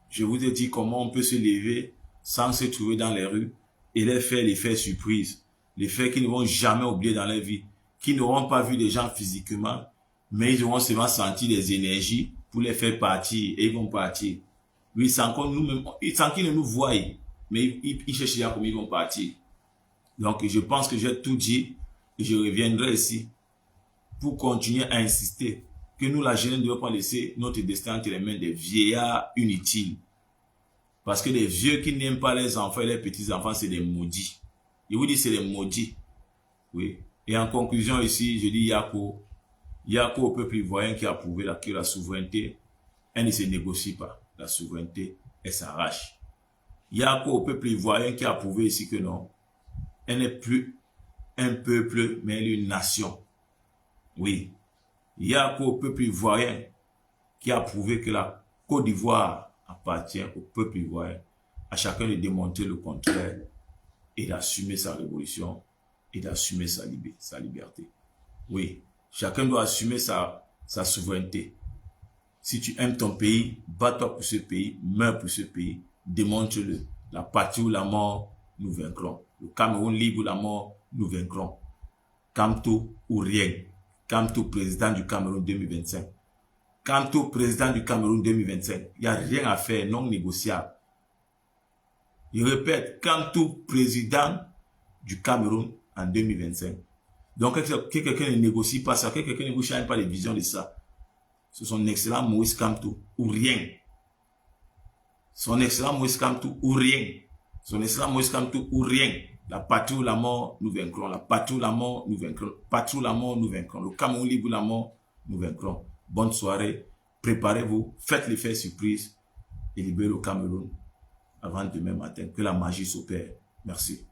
A: Je vous ai dit comment on peut se lever sans se trouver dans les rues et les faire surprise. Les faits qu'ils ne vont jamais oublier dans leur vie. Qui n'auront pas vu des gens physiquement, mais ils auront seulement senti des énergies pour les faire partir et ils vont partir. Oui, c'est encore nous-mêmes, sans qu'ils ne nous voient, mais ils cherchent déjà comment ils vont partir. Donc, je pense que j'ai tout dit et je reviendrai ici pour continuer à insister que nous, la jeunesse, ne devons pas laisser notre destin entre les mains des vieillards inutiles. Parce que les vieux qui n'aiment pas les enfants et les petits-enfants, c'est des maudits. Je vous dis, c'est des maudits. Oui. Et en conclusion ici, je dis Yako au peuple ivoirien qui a prouvé que la souveraineté, elle ne se négocie pas. La souveraineté, elle s'arrache. Yako au peuple ivoirien qui a prouvé ici que non, elle n'est plus un peuple, mais elle est une nation. Oui. Yako au peuple ivoirien qui a prouvé que la Côte d'Ivoire appartient au peuple ivoirien. À chacun de démontrer le contraire et d'assumer sa révolution et d'assumer sa liberté. Oui, chacun doit assumer sa souveraineté. Si tu aimes ton pays, bats-toi pour ce pays, meurs pour ce pays, démontre-le. La patrie ou la mort, nous vaincrons. Le Cameroun libre ou la mort, nous vaincrons. Kamto ou rien. Kamto président du Cameroun 2025. Kamto président du Cameroun 2025. Il n'y a rien à faire, non négociable. Je répète, Kamto président du Cameroun en 2025. Donc, que quelqu'un ne négocie pas ça, que quelqu'un ne change pas les visions de ça. C'est son excellent Moïse Kamto ou rien. Son excellent Moïse Kamto ou rien. Son excellent Moïse Kamto ou rien. La patrie ou la mort, nous vaincrons. La patrie ou la mort, nous vaincrons. La patrie ou la mort, nous vaincrons. Le Cameroun libre ou la mort, nous vaincrons. Bonne soirée. Préparez-vous. Faites l'effet surprise et libérez le Cameroun avant demain matin. Que la magie s'opère. Merci.